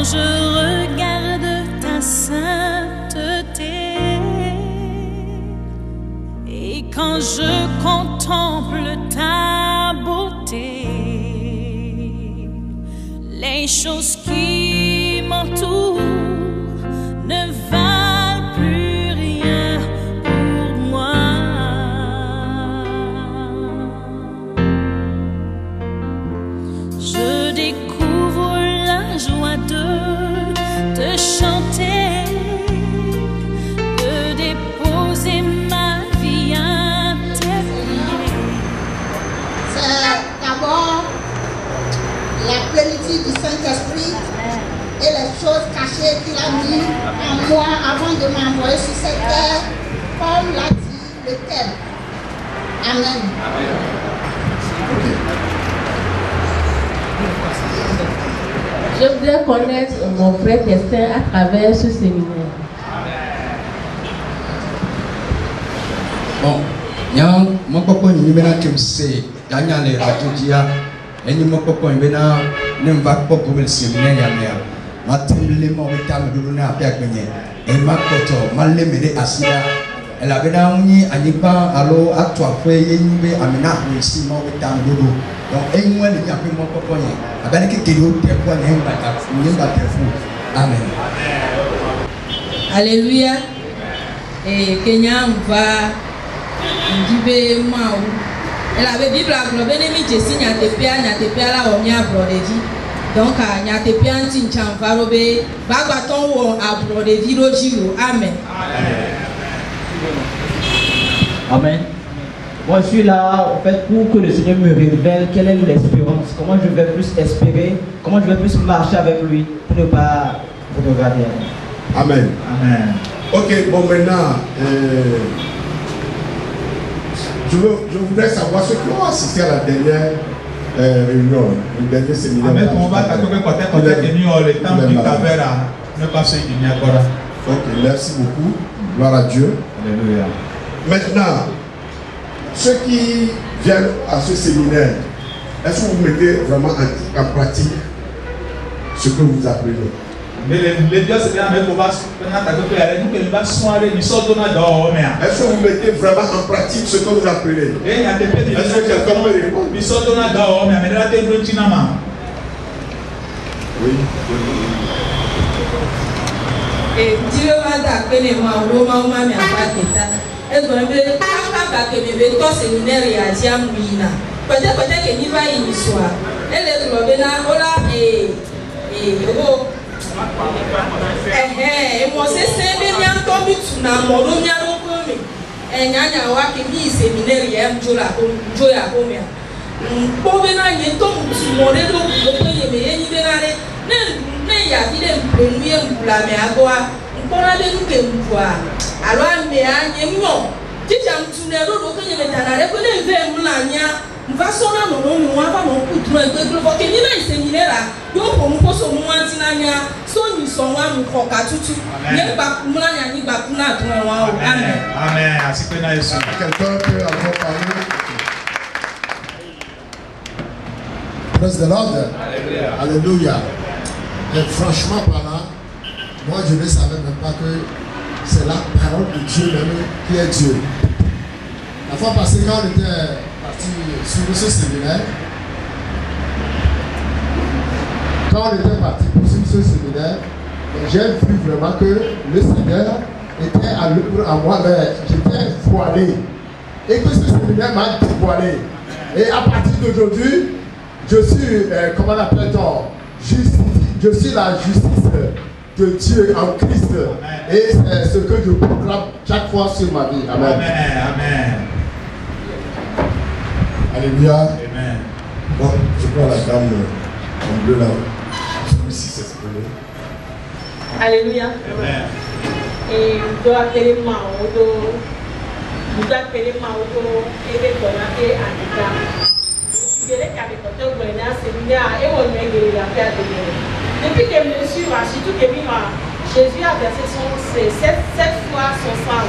je regarde ta sainteté et quand je contemple ta beauté, les choses qui m'entourent ne valent plus rien pour moi. Je découvre la joie de te chanter, de déposer ma vie à tes pieds. C'est d'abord la plénitude du Saint-Esprit et les choses cachées qu'il a mis en moi avant de m'envoyer sur cette terre, comme l'a dit le thème. Amen. Je voudrais connaître mon frère Testin à travers ce séminaire. Bon, mon copain, il m'a dit que c'est Daniel et Radoudia, et mon copain, il m'a dit que le séminaire, ma télé, mon état me donne à faire gagner. Et ma coto, ma lémé assida, elle avait d'ailleurs un nipa, alors à toi, fouet, et nous, amena, ici, mon état me donne. Donc, et moi, il y a un peu mon copain, avec qui tu es pour Amen. Alléluia. Et Kenya va dire Maou. Elle avait Bible à Global Ennemi, Jessie, Nyatepia, la Omia Brodevi. Donc, Nyatepia, Tinchanvarobe, Bagaton ou à Brodevi, Rogiro. Amen. Amen. Moi, je suis là, en fait, pour que le Seigneur me révèle quelle est l'espérance, comment je vais plus espérer, comment je vais plus marcher avec lui pour ne pas photographier. Amen. Amen. Ok, bon, maintenant, je voudrais savoir ceux qui ont assisté à la dernière réunion, le dernier séminaire. Amen. On va t'accorder peut-être le temps du Tavera, ne pas se dire encore. Ok, merci beaucoup. Gloire à Dieu. Alléluia. Maintenant, ceux qui viennent à ce séminaire, est-ce que vous mettez vraiment en pratique ce que vous apprenez? Mais les dieux, c'est bien, mais on va est-ce que vous mettez vraiment en pratique ce que vous apprenez? Est-ce que quelqu'un peut répondre? Oui. Et Dieu va t'appeler moi, Roma, ma mère, est-ce que le séminaire et à Diamouina? Peut-être qu'il va y soit. Elle est globale, voilà, et moi, c'est bien comme tu n'as mon nom, bien comme et Nana Waki, séminaire, et Jola, Joya, Homia. Povena, il tombe sur mon réseau, il y a des premiers blâmés à boire. On a des nous qui me voient. Alors, mais à Yémon, tu t'as tourné l'autre que je vais t'arrêter. Vous n'avez pas Moulania. Nous va sonner nos noms, nous va pas mon coup de loin. Donc, il y a un séminaire là. Il y a un peu de moins de Tinania. Son ils sont là, nous croquons à tout. Il y a pas Moulania ni Bakuna. Amen. Amen. Ainsi que nous sommes. Quelqu'un peut encore parler? Praise the Lord. Alléluia. Et franchement parlant, moi je ne savais même pas que c'est la parole de Dieu même qui est Dieu. La fois passée, quand on était parti sur ce séminaire, j'ai vu vraiment que le Seigneur était à l'œuvre à moi, mais j'étais voilé. Et que ce séminaire m'a dévoilé. Et à partir d'aujourd'hui, je suis, comment on appelle-t-on, je suis la justice de Dieu en Christ. Amen. Et c'est ce que je proclame chaque fois sur ma vie. Amen. Amen. Alléluia. Amen. Bon, je prends la dame en bleu là. Celui-ci s'exprimer. Alléluia. Amen. Et je dois appeler ma auto. Je dois appeler ma auto et les donner à l'État. Depuis que je me suis surtout que Jésus a versé sept fois son sang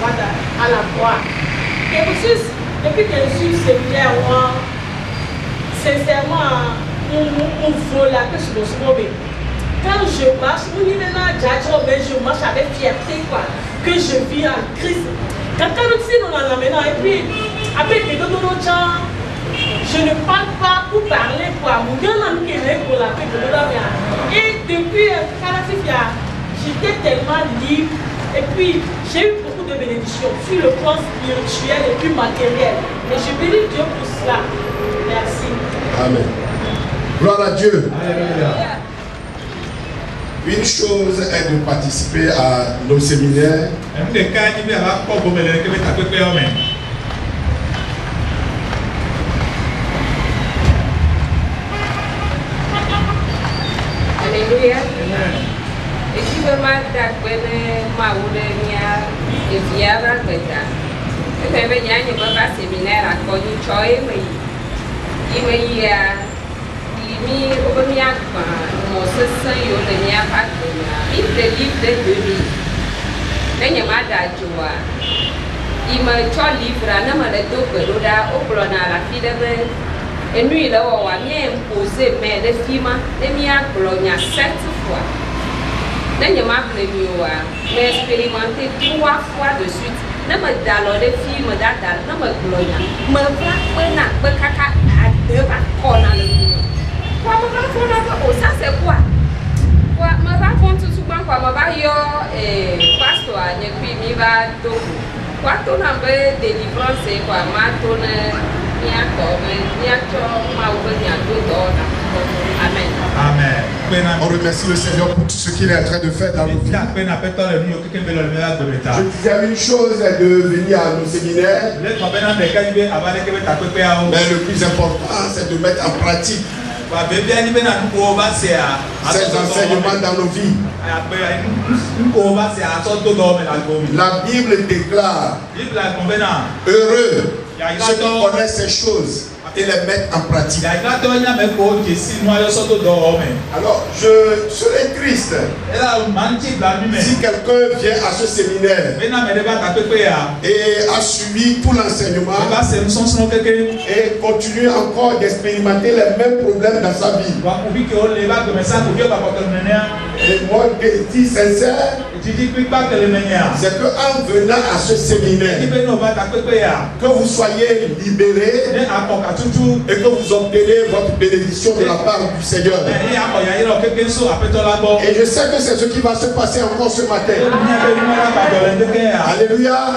à la croix. Et depuis que je suis séminaire, sincèrement, on voit la que je me suis mauvais. quand je marche, je marche avec fierté, quoi, que je vis en Christ. Quand nous sommes là maintenant, et puis, après que nous gens, je ne parle pas pour parler, quoi. Mon gars n'a mis pour la paix de nous. Et depuis j'étais tellement libre, et puis j'ai eu beaucoup de bénédictions sur le plan spirituel et puis matériel. Et je bénis Dieu pour cela. Merci. Amen. Gloire à Dieu. Alléluia. Une chose est de participer à nos séminaires. Alléluia. Et si vous m'avez séminaire à Cognichoy, mi obamia kwa Moses yo le nya patuna if the live the baby nenya mada jua ima cho livra na ma le to peroda oplona la fide be enui la wa mi imposer mais le fima le mi aglonya 7 fois nenya ma plemi wa mais expérimenter 3 fois de suite na ma dalo le film data na ma glonya ma va na be kaka de ba kona le ça c'est quoi? Quoi? Je vais compter souvent quoi? Je vais pasteur à Nyekpi va tout. Quoi? Ton nombre de délivrance c'est quoi? Ma ton Amen. Amen. On remercie le Seigneur pour tout ce qu'il est en train de faire dans nos vies. Je disais une chose est de venir à nos séminaires. Mais le plus important c'est de mettre en pratique ces enseignements dans nos vies. La Bible déclare heureux ceux qui connaissent ces choses et les mettent en pratique. Alors, je serais triste si quelqu'un vient à ce séminaire et a suivi tout l'enseignement et continue encore d'expérimenter les mêmes problèmes dans sa vie. Et moi, je dis sincère, c'est qu'en venant à ce séminaire, que vous soyez libérés et que vous obtenez votre bénédiction de la part du Seigneur. Et je sais que c'est ce qui va se passer encore ce matin. Alléluia.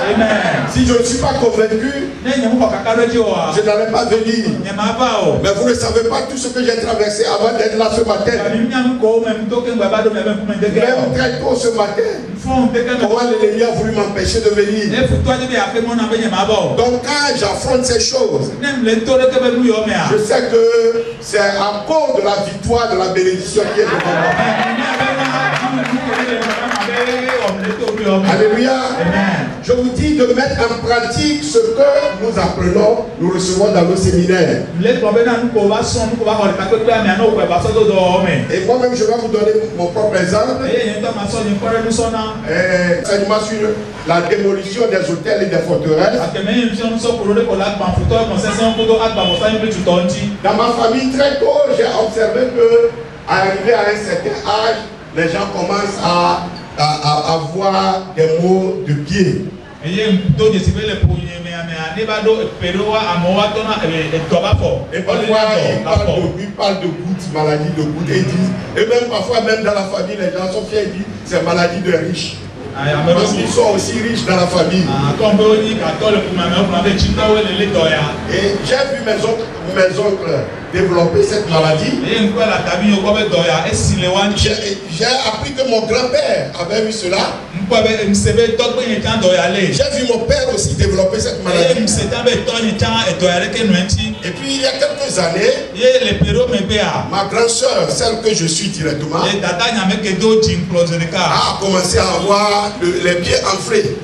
Si je ne suis pas convaincu, je n'allais pas venir. Mais vous ne savez pas tout ce que j'ai traversé avant d'être là ce matin. Même très tôt ce matin, comment l'ennemi a voulu m'empêcher de venir. Donc quand j'affronte ces choses, je sais que c'est à cause de la victoire, de la bénédiction qui est devant moi. Alléluia. Je vous dis de mettre en pratique ce que nous apprenons, nous recevons dans nos séminaires. Et moi-même, je vais vous donner mon propre exemple. Enseignement sur la démolition des hôtels et des forteresses. Dans ma famille, très tôt, j'ai observé que, arrivé à un certain âge, les gens commencent à avoir des maux de pied. Et parfois, ils parlent de gouttes, maladie de gouttes. Et même parfois, même dans la famille, les gens sont fiers et disent c'est maladie de riches. Parce qu'ils sont aussi riches dans la famille. Et j'ai vu mes oncles développer cette maladie. J'ai appris que mon grand-père avait eu cela. J'ai vu mon père aussi développer cette maladie. Et puis il y a quelques années, ma grande soeur, celle que je suis directement, a commencé à avoir les pieds enflés.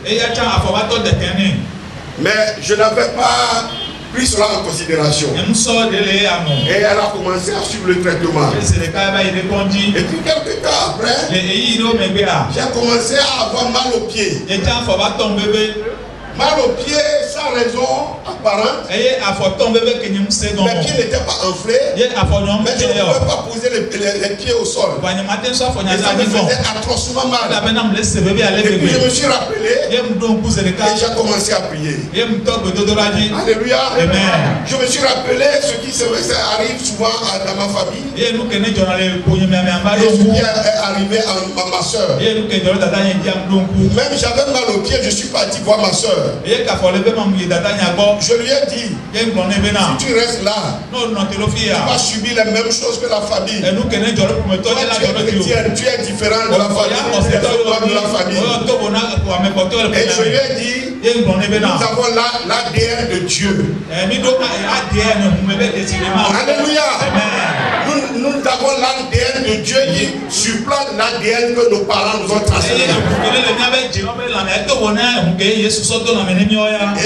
Mais je n'avais pas pris cela en considération. Et elle a commencé à suivre le traitement. Et puis quelques temps après, j'ai commencé à avoir mal aux pieds. Mal aux pieds sans sans raison apparente, mais qui n'était pas enflé, mais je ne pouvais pas poser les pieds au sol. Et ça me faisait atrocement mal. Et puis je me suis rappelé et j'ai commencé à prier. Alléluia. Je me suis rappelé ce qui arrive souvent dans ma famille et ce qui est arrivé à ma soeur. Même j'avais mal au pied, je suis parti voir ma soeur. Je lui ai dit, si tu restes là, tu vas subir les mêmes choses que la famille. Toi, tu es chrétienne, tu es différent de la famille. Et je lui ai dit, nous avons l'ADN de Dieu. Alléluia. Nous avons l'ADN de Dieu qui surplombe l'ADN que nos parents nous ont transmis. Et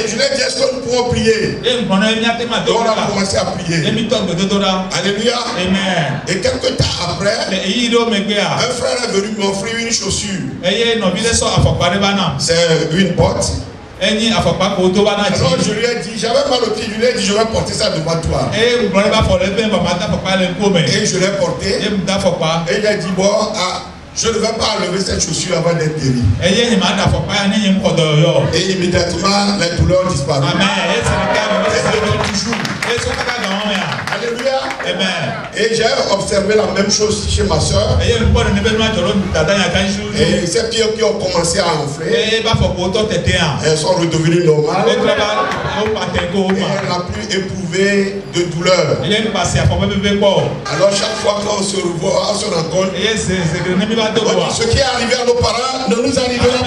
je lui ai dit, est-ce que nous pouvons prier? Et on a commencé à prier. Alléluia. Et quelques temps après, un frère est venu m'offrir une chaussure. C'est une botte. Alors je lui ai dit, j'avais mal au pied, je lui ai dit, je vais porter ça devant toi. Et je l'ai porté. Et il a dit, bon, je ne vais pas enlever cette chaussure avant d'être guéri. Et immédiatement, les douleurs disparues. Alléluia. Et j'ai observé la même chose chez ma soeur. Et ces pieds qui ont commencé à enfler, elles sont redevenues normales. Et elle n'a plus éprouvé de douleur. Alors chaque fois qu'on se revoit, on se rencontre, on dit, ce qui est arrivé à nos parents ne nous arrivera pas.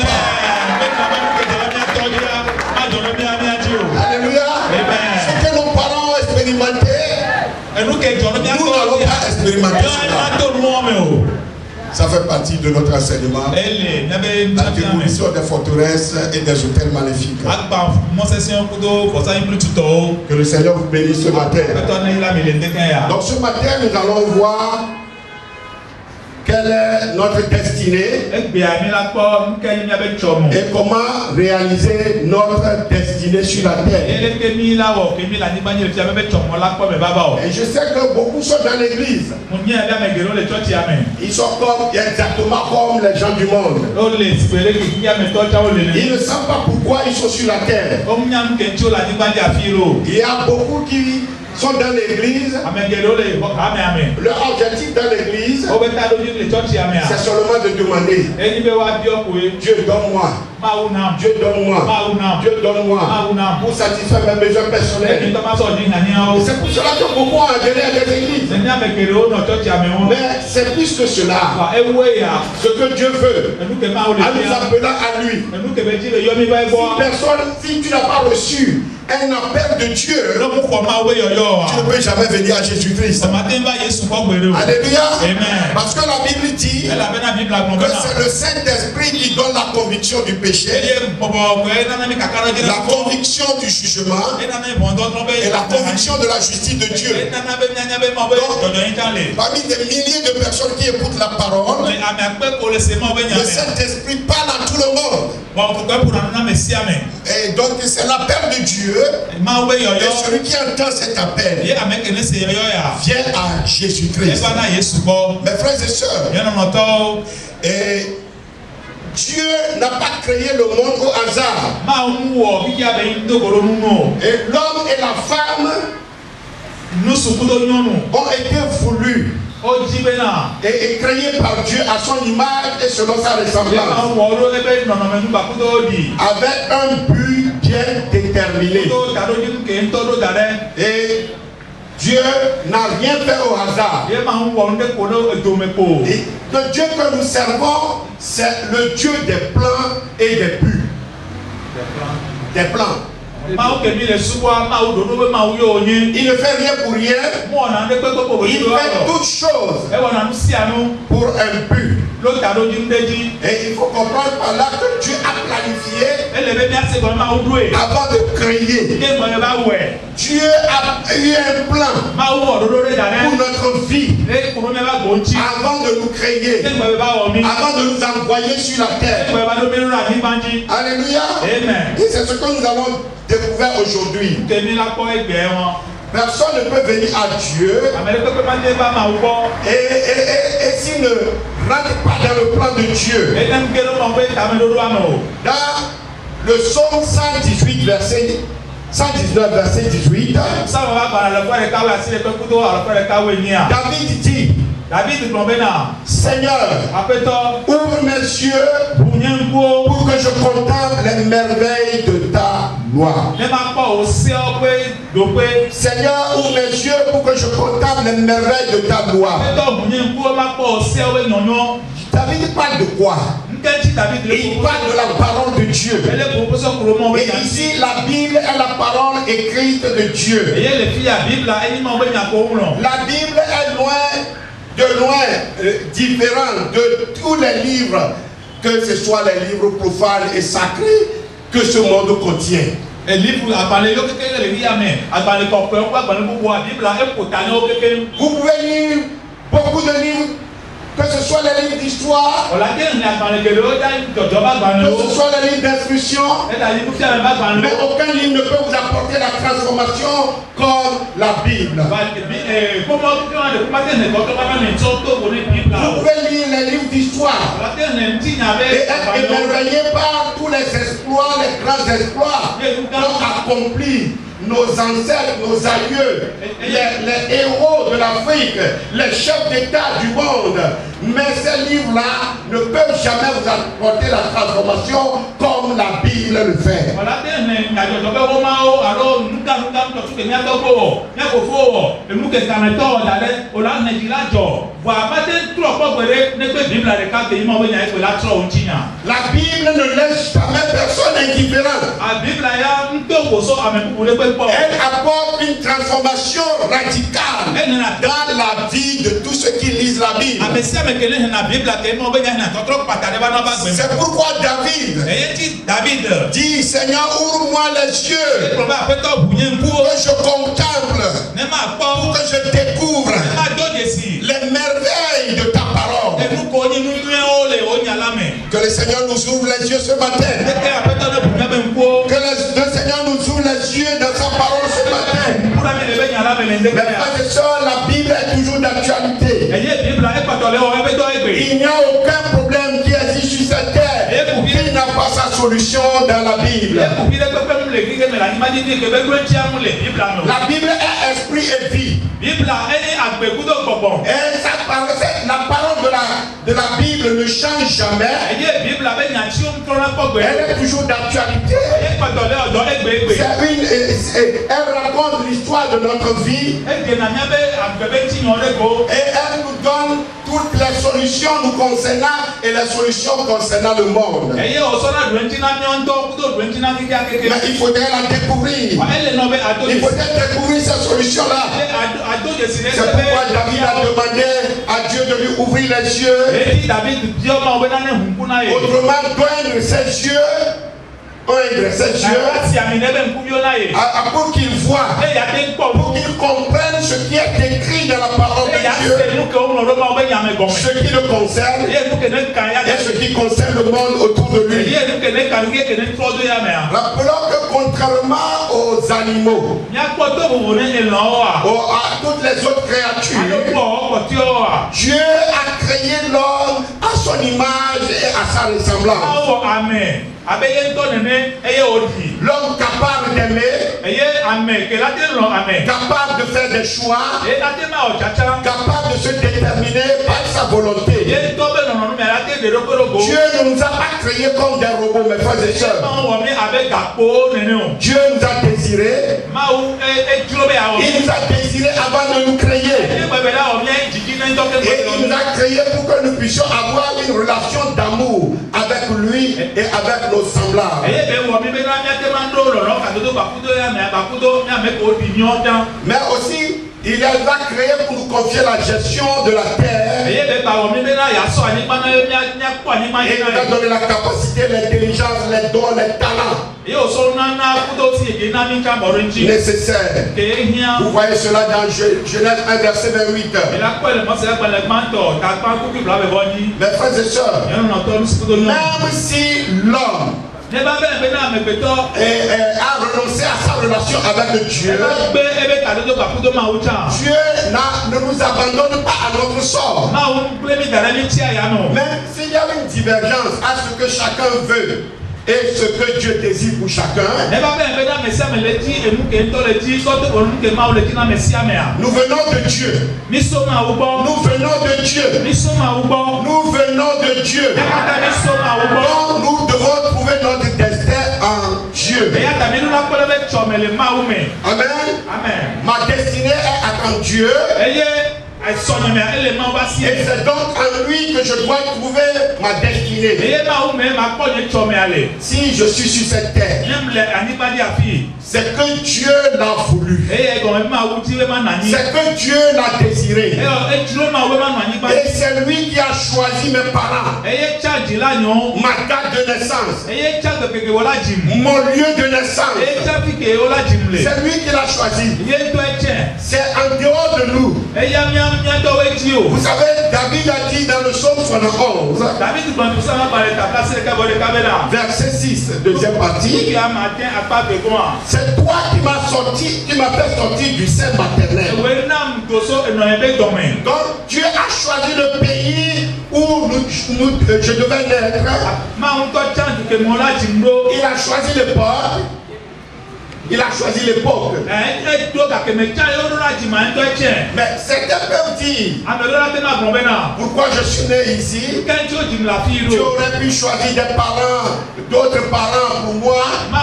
Alléluia. Ce que nos parents ont expérimenté, nous n'allons pas expérimenter cela. Ça fait partie de notre enseignement. La démolition des forteresses et des hôtels maléfiques. Que le Seigneur vous bénisse ce matin. Donc ce matin, nous allons voir quelle est notre destinée et comment réaliser notre destinée sur la terre. Et je sais que beaucoup sont dans l'église. Ils sont exactement comme les gens du monde. Ils ne savent pas pourquoi ils sont sur la terre. Il y a beaucoup qui sont dans l'église. Leur objectif dans l'église, c'est seulement de demander, Dieu donne-moi, Dieu donne-moi, Dieu donne-moi, pour satisfaire mes besoins personnels. C'est pour cela que beaucoup ont adhéré à des églises. Mais c'est plus que cela. Ce que Dieu veut, en nous appelant à lui. Si tu n'as pas reçu un appel de Dieu, tu ne peux jamais venir à Jésus-Christ. Alléluia. Parce que la Bible dit que c'est le Saint-Esprit qui donne la conviction du péché, la conviction du jugement et la conviction de la justice de Dieu. Donc, parmi des milliers de personnes qui écoutent la parole, le Saint-Esprit parle à tout le monde. Et donc c'est l'appel de Dieu. Et celui qui entend cet appel vient à Jésus-Christ. Mes frères et sœurs, et Dieu n'a pas créé le monde au hasard. Et l'homme et la femme ont été voulus et créé par Dieu à son image et selon sa ressemblance, avec un but bien déterminé. Et Dieu n'a rien fait au hasard. Et le Dieu que nous servons, c'est le Dieu des plans et des buts. Des plans. Il ne fait rien pour rien. Il fait toutes choses pour un but. Et il faut comprendre par là que Dieu a planifié avant de créer. Dieu a eu un plan pour notre vie avant de nous créer. créé avant de nous envoyer sur la terre. Alléluia. Amen. Et c'est ce que nous allons découvrir aujourd'hui. Personne ne peut venir à Dieu et s'il ne rentre pas dans le plan de Dieu. Dans le psaume 118, verset 119, verset 18, David dit, Seigneur, ouvre mes yeux pour que je contemple les merveilles de ta loi. Seigneur, ouvre mes yeux pour que je contemple les merveilles de ta loi. David parle de quoi? Il parle de la parole de Dieu. Et ici, la Bible est la parole écrite de Dieu. La Bible est de loin différente de tous les livres, que ce soit les livres profanes et sacrés que ce monde contient. Vous pouvez lire beaucoup de livres, que ce soit les livres d'histoire, que ce soit les livres d'instruction, mais aucun livre ne peut vous apporter la transformation comme la Bible. Vous pouvez lire les livres d'histoire et être émerveillé par tous les exploits, les grands exploits qu'ont accomplis nos ancêtres, nos aïeux, les héros de l'Afrique, les chefs d'État du monde. Mais ces livres-là ne peuvent jamais vous apporter la transformation comme la Bible le fait. La Bible ne laisse jamais personne indifférent. Elle apporte une transformation radicale dans la vie de tous ceux qui lisent la Bible. C'est pourquoi David dit, Seigneur, ouvre-moi les yeux pour que je contemple, pour que je découvre les merveilles de ta parole. Que le Seigneur nous ouvre les yeux ce matin. Que le Seigneur nous ouvre les yeux dans sa parole ce matin. Mes frères et sœurs, la Bible est toujours d'actualité. Il n'y a aucun problème qui existe sur cette terre qui n'a pas sa solution dans la Bible. La Bible est esprit et vie. Et la parole de la Bible ne change jamais. Elle est toujours d'actualité. Elle raconte l'histoire de notre vie. Et elle nous donne toutes les solutions nous concernant et les solutions concernant le monde. Mais il faudrait la découvrir. Il faudrait découvrir ces solutions-là. C'est pourquoi David a demandé à Dieu de lui ouvrir les yeux. Autrement, d'oindre ses yeux. Pour qu'il voit, pour qu'il comprenne ce qui est écrit dans la parole de Dieu, ce qui le concerne et ce qui concerne le monde autour de lui. Rappelons que contrairement aux animaux, à toutes les autres créatures, Dieu a créé l'homme à son image et à sa ressemblance. L'homme capable d'aimer, capable de faire des choix, capable de se déterminer par sa volonté. Dieu ne nous a pas créés comme des robots, mes frères et sœurs. Dieu nous a désirés. Il nous a désirés avant de nous créer. Et il nous a créés pour que nous puissions avoir une relation d'amour avec lui et avec nos semblables. Mais aussi, il les a créés pour nous confier la gestion de la terre. nous a donné la capacité, l'intelligence, les dons, les talents nécessaires. Vous voyez cela dans Genèse 1 verset 28. Mes frères et sœurs, même si l'homme a renoncé à sa relation avec Dieu, Dieu ne nous abandonne pas à notre sort. Même s'il y a une divergence à ce que chacun veut et ce que Dieu désire pour chacun, nous venons de Dieu. Nous venons de Dieu. Nous venons de Dieu. Donc nous devons trouver notre destin en Dieu. Amen. Ma destinée est en Dieu. Et c'est donc en lui que je dois trouver ma destinée. Si je suis sur cette terre, c'est que Dieu l'a voulu. C'est que Dieu l'a désiré. Et c'est lui qui a choisi mes parents, ma date de naissance, mon lieu de naissance. C'est lui qui l'a choisi. C'est en dehors de nous. Vous savez, David a dit dans le psaume 71, verset 6, deuxième partie, c'est toi qui m'as sorti, qui m'as fait sortir du sein maternel. Donc Dieu a choisi le pays où je devais naître. Il a choisi l'époque. Il a choisi l'époque. Mais certains peuvent dire, pourquoi je suis né ici? Tu aurais pu choisir des parents, d'autres parents pour moi. Mes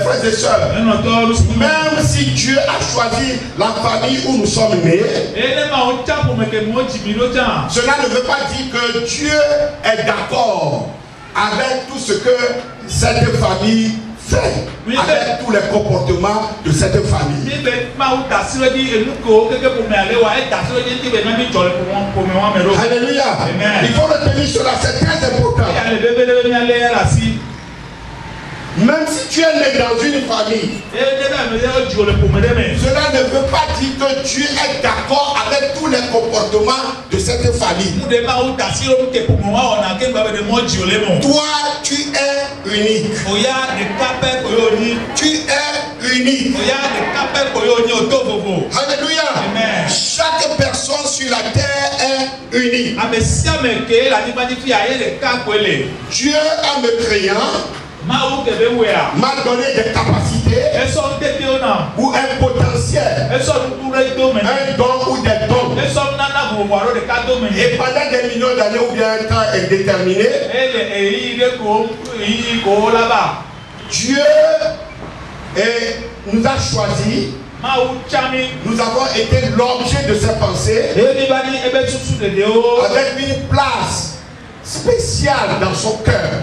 frères et sœurs, même si Dieu a choisi la famille où nous sommes nés, cela ne veut pas dire que Dieu est d'accord avec tout ce que cette famille fait, avec tous les comportements de cette famille. Alléluia. Il faut retenir cela, c'est très important. Même si tu es né dans une famille, cela ne veut pas dire que Dieu est d'accord avec tous les comportements de cette famille. Toi, tu es unique. Tu es unique. Alléluia. Chaque personne sur la terre est unique. Dieu, en me créant, m'a donné des capacités ou un potentiel, un don ou des dons. Et pendant des millions d'années ou bien un temps indéterminé, Dieu nous a choisis. Nous avons été l'objet de ses pensées avec une place spécial dans son cœur.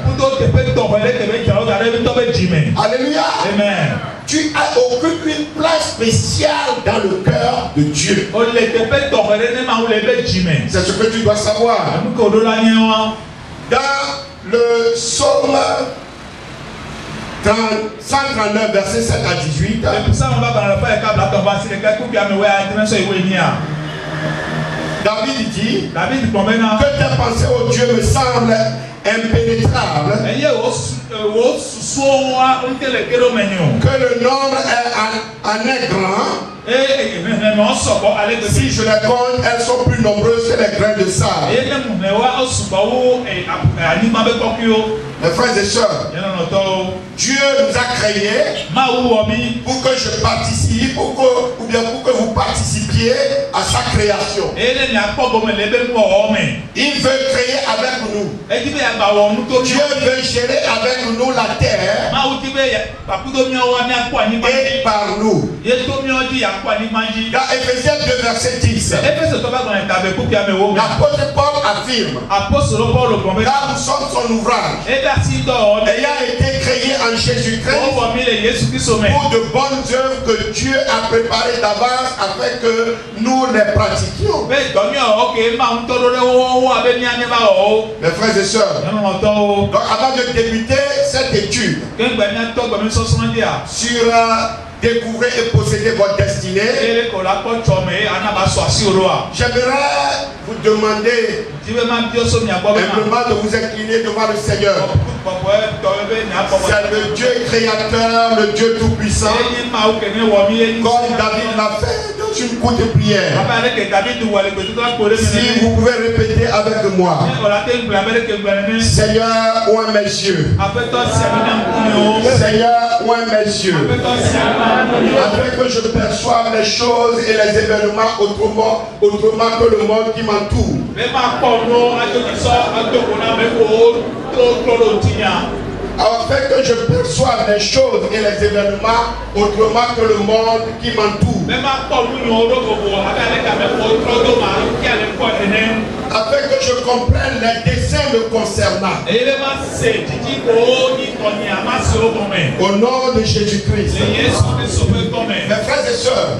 Alléluia. Amen. Tu occupes une place spéciale dans le cœur de Dieu. C'est ce que tu dois savoir. Dans le psaume 139, verset 7 à 18. David dit que tes pensées, ô Dieu, me semblent impénétrables. Que le nombre est grand. Si je les compte, elles sont plus nombreuses que les grains de sable. Mes frères et sœurs, Dieu nous a créés pour que je participe, ou bien pour que vous participiez à sa création. Il veut créer avec nous. Dieu veut gérer avec nous la terre et par nous. Dans Ephésiens 2, verset 10. L'apôtre Paul affirme, car nous sommes son ouvrage, ayant été créé en Jésus-Christ pour de bonnes œuvres que Dieu a préparées d'avance afin que nous les pratiquions. Mes frères et sœurs, donc avant de débuter cette étude sur découvrir et posséder votre destinée, j'aimerais vous demander simplement de vous incliner devant le Seigneur. C'est le Dieu créateur, le Dieu tout-puissant, comme David l'a fait dans une courte prière. Si vous pouvez répéter avec moi: Seigneur, ouvre mes yeux. Seigneur, ouvre mes yeux, afin que je perçoive les choses et les événements autrement que le monde qui m'entoure. Afin que je perçoive les choses et les événements autrement que le monde qui m'entoure. Afin que je comprenne les desseins me concernant. Au nom de Jésus-Christ. Mes frères et sœurs,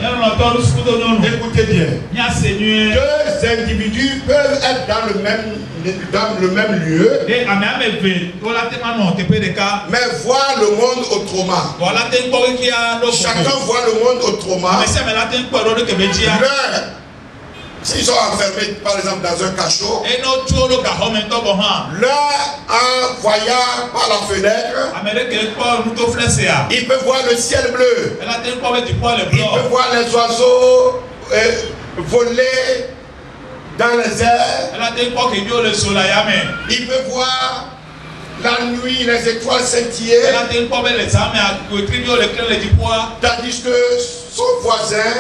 écoutez bien. Deux individus peuvent être dans le même lieu, mais voir le monde autrement. Chacun voit le monde autrement. S'ils sont enfermés, par exemple, dans un cachot, l'un en voyant par la fenêtre, il peut voir le ciel bleu, il peut voir les oiseaux voler dans les airs, il peut voir la nuit, les étoiles scintiller, tandis que son voisin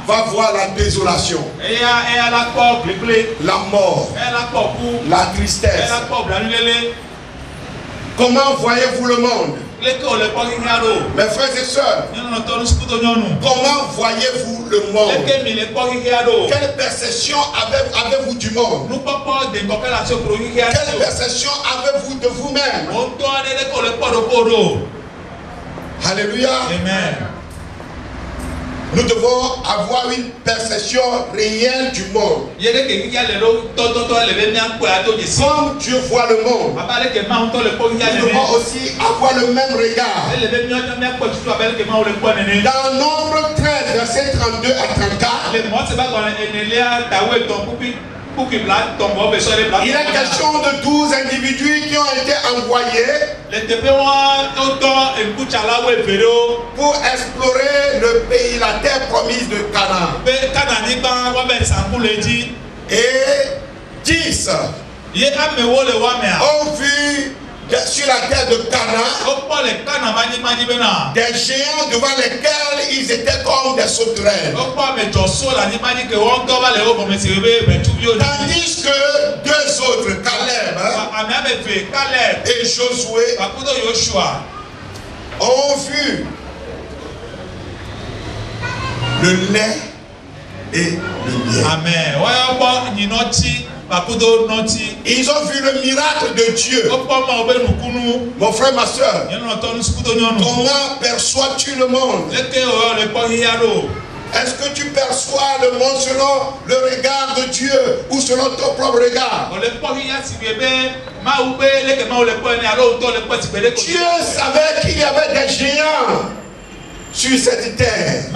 va voir la désolation, la mort, la tristesse. Comment voyez-vous le monde? Mes frères et sœurs, comment voyez-vous le monde? Quelle perception avez-vous du monde? Quelle perception avez-vous de vous-même? Alléluia. Amen. Nous devons avoir une perception réelle du monde. Comme Dieu voit le monde, nous devons aussi avoir le même regard. Dans Nombre 13, verset 32 à 34, il est question de 12 individus qui ont été envoyés pour explorer le pays, la terre promise de Canaan. Et 10 ont vu sur la terre de Canaan des géants devant lesquels ils étaient comme des sauterelles. Tandis que deux autres, Caleb et Josué, ont vu le lait et le miel. Amen. Ils ont vu le miracle de Dieu. Mon frère, ma soeur, comment perçois-tu le monde? Est-ce que tu perçois le monde selon le regard de Dieu ou selon ton propre regard? Dieu savait qu'il y avait des géants sur cette terre. Il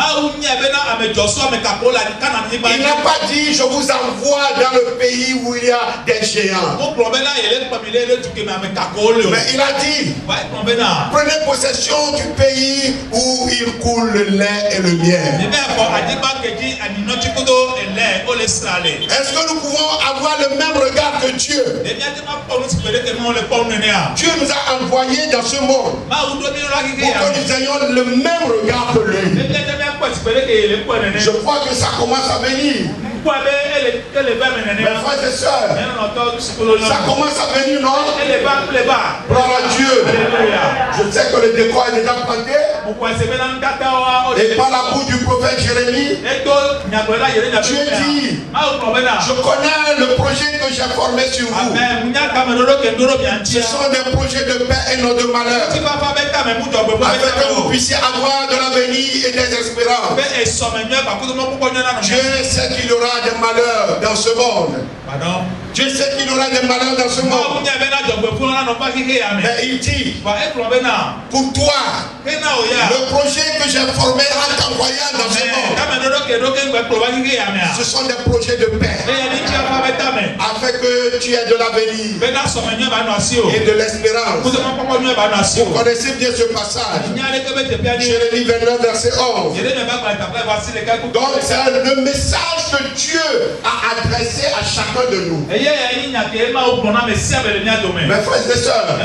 n'a pas dit je vous envoie dans le pays où il y a des géants. Mais il a dit prenez possession du pays où il coule le lait et le miel. Est-ce que nous pouvons avoir le même regard que Dieu? Dieu nous a envoyés dans ce monde pour que nous ayons le même regard que lui. Je crois que ça commence à venir. Mes frères et sœurs, ça commence à venir, non? Gloire à Dieu. Je sais que le décor est déjà planté. Et par la bouche du prophète Jérémie, Dieu dit, je connais le projet que j'ai formé sur vous. Ce sont des projets de paix et non de malheur. Afin que vous puissiez avoir de l'avenir et des espérances. Dieu sait qu'il y aura des malheurs dans ce monde. Dieu sait qu'il y aura des malheurs dans ce monde. Mais il dit, pour toi, le projet que j'ai formé en t'envoyant dans ce monde, ce sont des projets de paix. Afin que tu aies de l'avenir et de l'espérance. Vous connaissez bien ce passage. Jérémie 29, verset 11. Donc c'est le message que Dieu a adressé à chacun de nous. Mes frères et sœurs,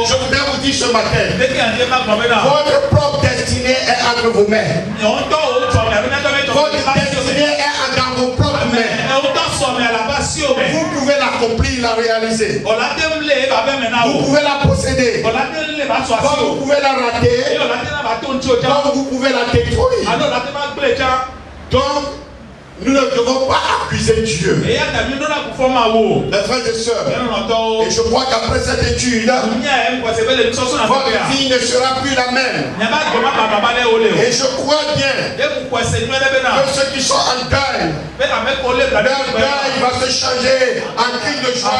je voudrais vous dire ce matin, votre propre destinée est entre vos mains. Votre destinée est dans vos propres mains. Vous pouvez l'accomplir, la réaliser. Vous pouvez la posséder. Comme vous pouvez la rater. Comme vous pouvez la détruire. Donc, nous ne devons pas accuser Dieu. Mes frères et sœurs, et je crois qu'après cette étude, votre vie ne sera plus la même. Et je crois bien que ceux qui sont en deuil, leur deuil va se changer en cri de joie.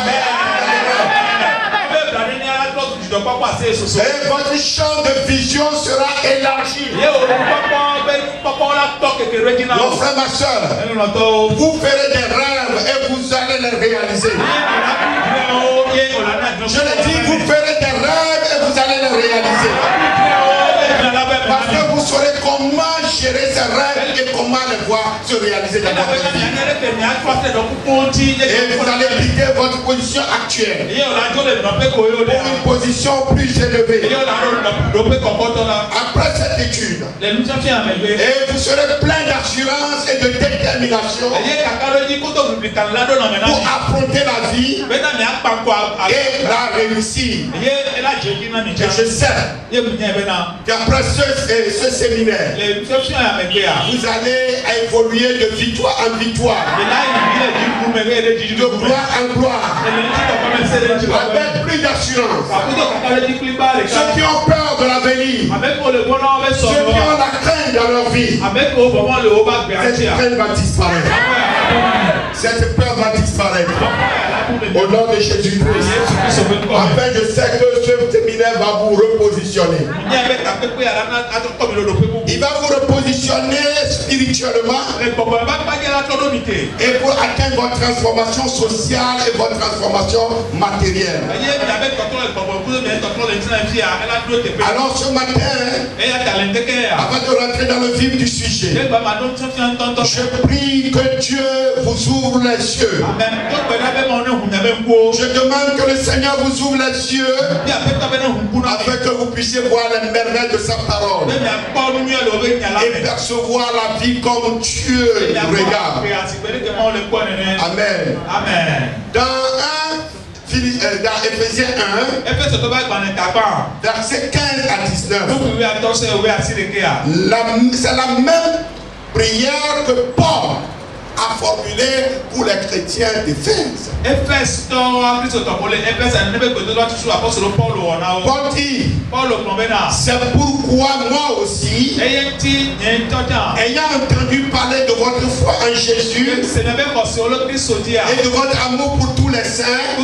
Et votre champ de vision sera élargi. Mon frère, ma soeur, vous ferez des rêves et vous allez les réaliser. Je le dis, vous ferez des rêves et vous allez les réaliser. Parce que vous saurez comment gérer ces rêves et comment les voir se réaliser dans votre vie. Et vous allez quitter votre position actuelle pour une position plus élevée. Après cette étude, et vous serez plein d'assurance et de détermination pour affronter la vie et la réussir. Et je sais qu'après ce séminaire, vous allez évoluer de victoire en victoire, de gloire en gloire, avec plus d'assurance. Ceux qui ont peur de l'avenir, ceux qui ont la crainte dans leur vie, cette crainte va disparaître. Cette peur va disparaître. Au nom de Jésus-Christ. Enfin, je sais que ce séminaire va vous repositionner. Il va vous repositionner spirituellement et pour atteindre votre transformation sociale et votre transformation matérielle. Alors ce matin, avant de rentrer dans le vif du sujet, je prie que Dieu vous ouvre les yeux. Je demande que le Seigneur vous ouvre les yeux afin que vous puissiez voir les merveilles de sa parole et percevoir la vie comme Dieu regarde. Amen. Dans Éphésiens 1, verset 15 à 19, c'est la même prière que Paul a formulé pour les chrétiens d'Éphèse. Paul dit, c'est pourquoi moi aussi, ayant entendu parler de votre foi en Jésus et de votre amour pour tous les saints, je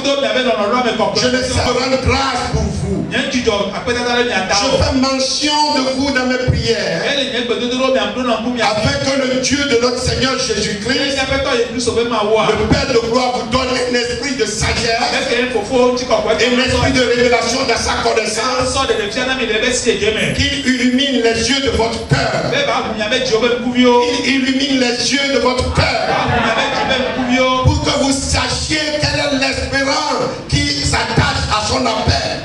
ne sais pas rendre grâce pour vous. Je fais mention de vous dans mes prières, afin que le Dieu de notre Seigneur Jésus-Christ, le Père de gloire, vous donne un esprit de sagesse et un esprit de révélation dans sa connaissance, qu'il illumine les yeux de votre cœur. Il illumine les yeux de votre cœur pour que vous sachiez quelle est l'espérance qui s'attache à son appel.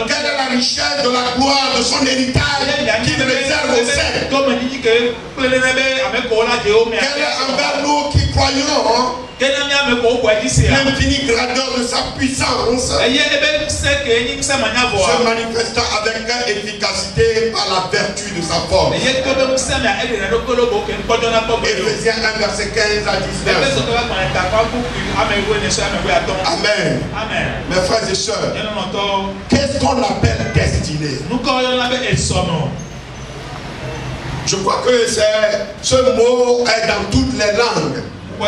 Quelle est la richesse de la gloire de son héritage qu'il réserve aux saints? Quelle est envers nous qui croyons l'infini grandeur de sa puissance se manifestant avec efficacité par la vertu de sa force. Éphésiens 1 verset 15 à 19. Amen. Mes frères et sœurs, qu'est-ce qu'on appelle destinée? Je crois que ce mot est dans toutes les langues. Dans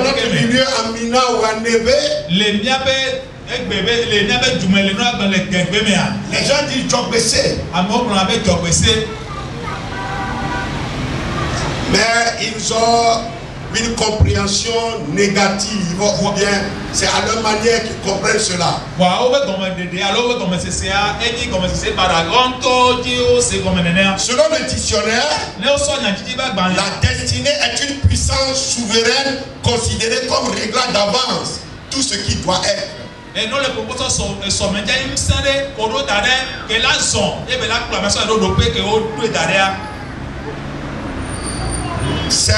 notre milieu en Mina ou en Nébé, les gens disent Djogbessé. Mais ils ont une compréhension négative, ou bien c'est à leur manière qu'ils comprennent cela. Selon le dictionnaire, la destinée est une puissance souveraine considérée comme réglant d'avance tout ce qui doit être. Et non, les propositions sont c'est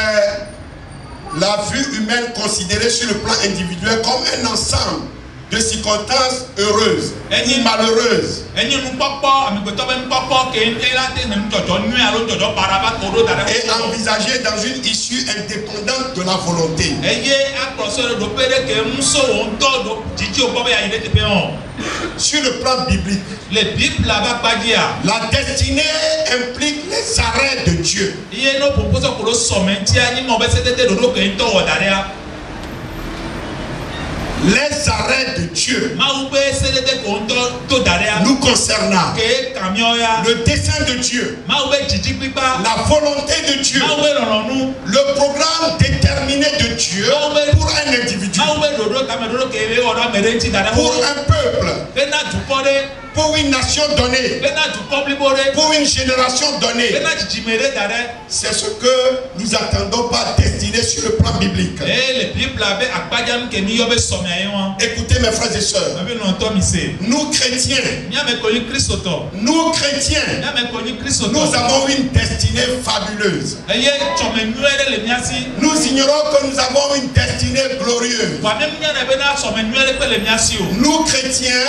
la vue humaine considérée sur le plan individuel comme un ensemble de circonstances heureuses ou malheureuses et envisagées dans une issue indépendante de la volonté. Sur le plan biblique, la destinée implique les arrêts de Dieu. Les arrêts de Dieu nous concernant, le dessein de Dieu, la volonté de Dieu, le programme déterminé de Dieu pour un individu, pour un peuple, pour une nation donnée, pour une génération donnée. C'est ce que nous attendons par destinée sur le plan biblique. Écoutez mes frères et sœurs, nous chrétiens, nous avons une destinée fabuleuse. Nous ignorons que nous avons une destinée glorieuse. Nous chrétiens,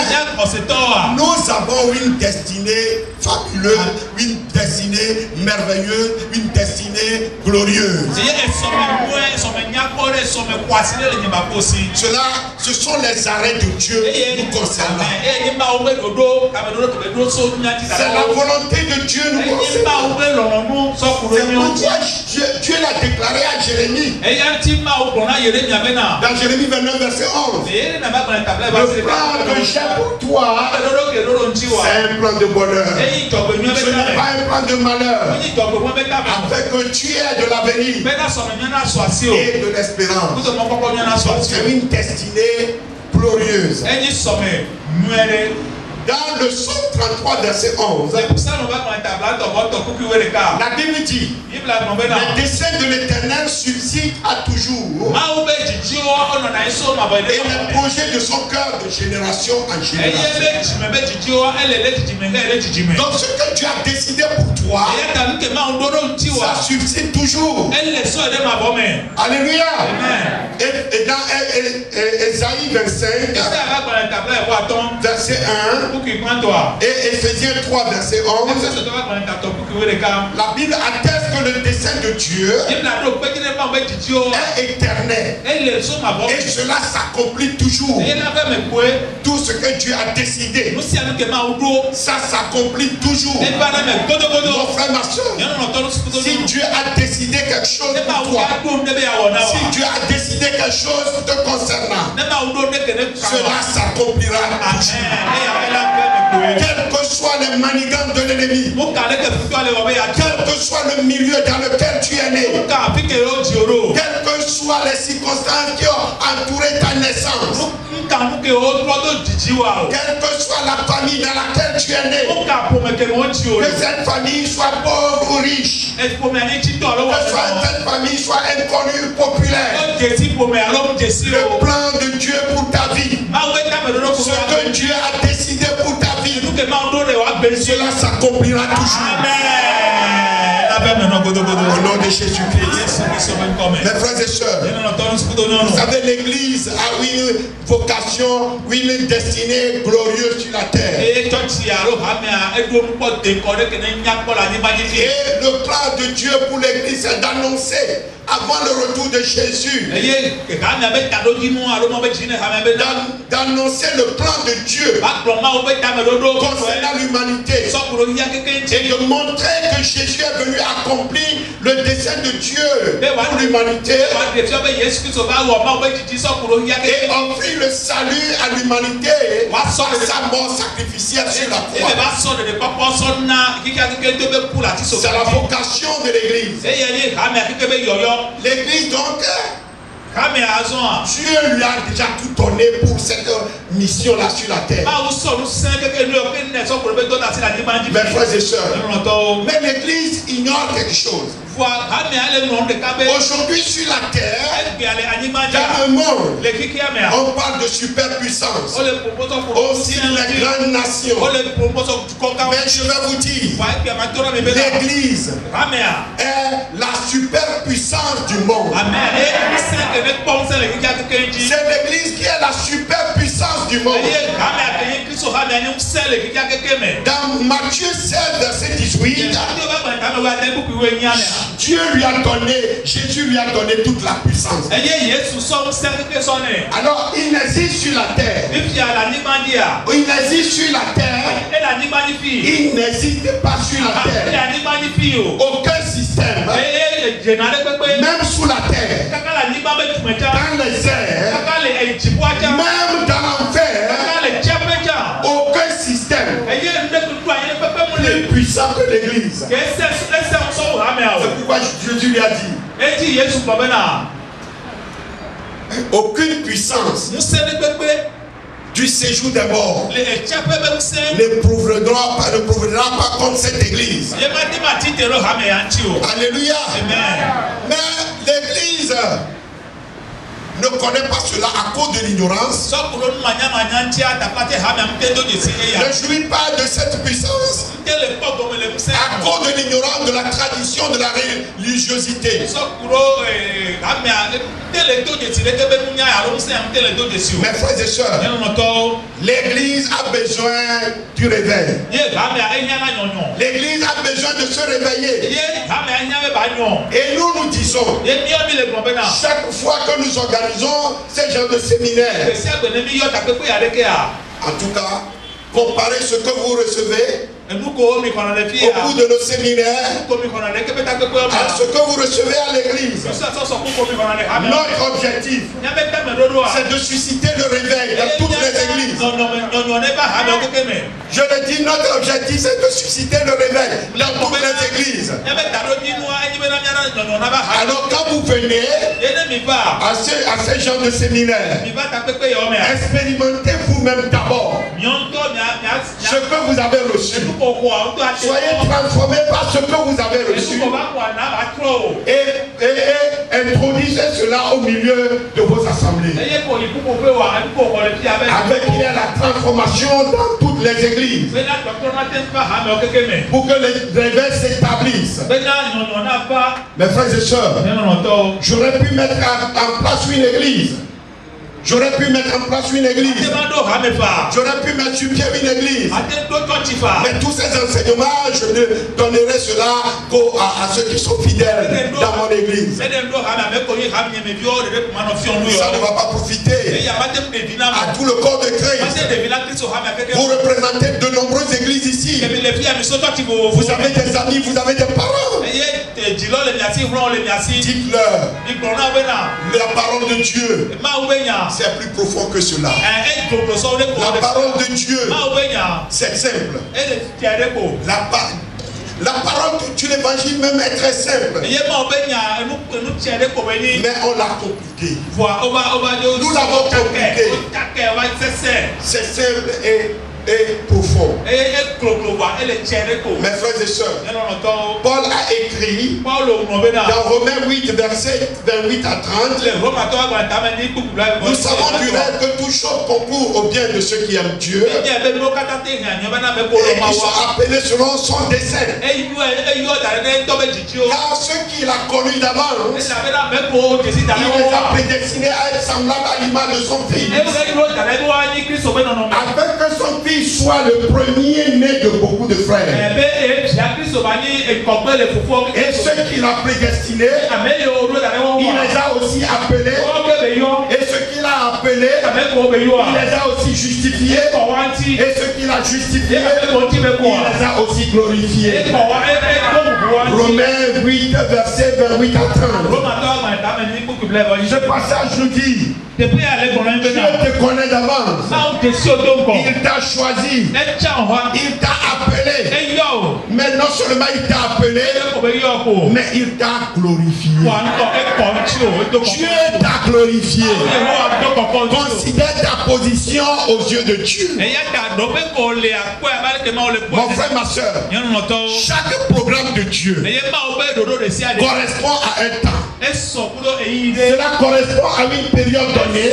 nous avons une destinée fabuleuse, une destinée merveilleuse, une destinée glorieuse. Cela, ce sont les arrêts de Dieu nous concernant. C'est la volonté de Dieu nous concernant. C'est pourquoi Dieu l'a déclaré à Jérémie. Dans Jérémie 29 verset 11. Le plan que j'ai pour toi, c'est un plan de bonheur. Ce n'est pas un plan de malheur. Afin que tu aies de l'avenir et de l'espérance. C'est une destinée glorieuse. Dans le psaume 33 verset 11, la Bible dit: les desseins de l'Éternel subsistent à toujours, et les projets de son cœur de génération en génération. Donc ce que tu as décidé pour toi, ça subsiste toujours. Alléluia. Et dans Ésaïe 25 verset 1 et Éphésiens 3 verset 11, la Bible atteste que le dessein de Dieu est éternel et cela s'accomplit toujours. Tout ce que Dieu a décidé, ça s'accomplit toujours. Mon frère, ma soeur, si Dieu a décidé quelque chose pour toi, si Dieu a décidé quelque chose te concernant, cela s'accomplira toujours. Quels que soient les manigances de l'ennemi, quel que soit le milieu dans lequel tu es né, quelles que soient les circonstances qui ont entouré ta naissance, quelle que soit la famille dans laquelle tu es né, que cette famille soit pauvre ou ou riche, que soit cette famille soit inconnue, populaire, le plan de Dieu pour ta vie, ce que Dieu a décidé pour ta vie, cela s'accomplira toujours. Au nom de Jésus-Christ. Mes frères et sœurs, vous savez, l'Église a une vocation, une destinée glorieuse sur la terre. Et le plan de Dieu pour l'Église, c'est d'annoncer avant le retour de Jésus, d'annoncer le plan de Dieu concernant l'humanité et de montrer que Jésus est venu accomplir le dessein de Dieu pour l'humanité et offrir le salut à l'humanité par sa mort sacrificielle sur la croix. C'est la vocation de l'Église. L'Église donc, Dieu lui a déjà tout donné pour cette mission-là sur la terre. Mes frères et sœurs, mais l'Église ignore quelque chose. Aujourd'hui sur la terre, dans le monde, on parle de superpuissance, aussi les grandes nations. Mais je vais vous dire, l'Église est la superpuissance du monde. C'est l'Église qui est la superpuissance du monde. Dans Matthieu 16, verset 18, Dieu lui a donné, Jésus lui a donné toute la puissance. Alors il existe sur la terre. Il existe sur la terre. Il n'existe pas sur la terre. Aucun système, même sous la terre, dans les airs, même dans l'enfer, aucun système plus puissant que l'Église. C'est pourquoi Jésus lui a dit, aucune puissance du séjour des morts ne prouvera pas contre cette Église. Alléluia. Mais l'Église ne connaît pas cela à cause de l'ignorance. Ne jouit pas de cette puissance à cause de l'ignorance de la tradition de la religiosité. Mes frères et sœurs, l'Église a besoin du réveil. L'Église a besoin de se réveiller. Et nous disons, chaque fois que nous organisons ces genres de séminaires, en tout cas, comparez ce que vous recevez au bout de nos séminaires à ce que vous recevez à l'église. Notre objectif, c'est de susciter le réveil dans toutes les églises. Je le dis, notre objectif, c'est de susciter le réveil dans toutes les églises. Alors quand vous venez à ce genre de séminaire, expérimentez vous-même d'abord ce que vous avez reçu. Soyez transformés par ce que vous avez reçu et introduisez cela au milieu de vos assemblées. Avec il y a la transformation dans toutes les églises pour que les réveils s'établissent. Mes frères et sœurs, j'aurais pu mettre en place une église. J'aurais pu mettre en place une église. J'aurais pu mettre sur pied une église. Mais tous ces enseignements, je ne donnerai cela qu'à ceux qui sont fidèles dans mon église. Ça ne va pas profiter à tout le corps de Christ. Vous représentez de nombreuses églises ici. Vous avez des amis, vous avez des parents. Dites-leur la parole de Dieu. C'est plus profond que cela. La parole de Dieu, c'est simple. La parole de Dieu, l'évangile même est très simple. Mais on l'a compliqué. Nous l'avons compliqué. C'est simple et et profond. Mes frères et sœurs, Paul a écrit dans Romains 8, versets 28 à 30. Nous savons du reste que toute chose concourt au bien de ceux qui aiment Dieu et qui sont appelés selon son dessein. Car ceux qu'il a connus d'avance, il les a prédestinés à être semblables à l'image de son Fils, afin que son Fils soit le premier-né de beaucoup de frères. Et ceux qu'il a prédestinés, il les a aussi appelés. Et ceux qu'il a appelés, il les a aussi justifiés. Et ceux qu'il a justifiés, il les a aussi glorifiés. Romains 8, verset 28 à 30. Ce passage nous dit: Dieu te connaît d'avance. Il t'a choisi. Il t'a appelé. Mais non seulement il t'a appelé, mais il t'a glorifié. Dieu t'a glorifié. Considère ta position aux yeux de Dieu. Mon frère, ma soeur, chaque programme de Dieu correspond à un temps. Cela correspond à une période donnée.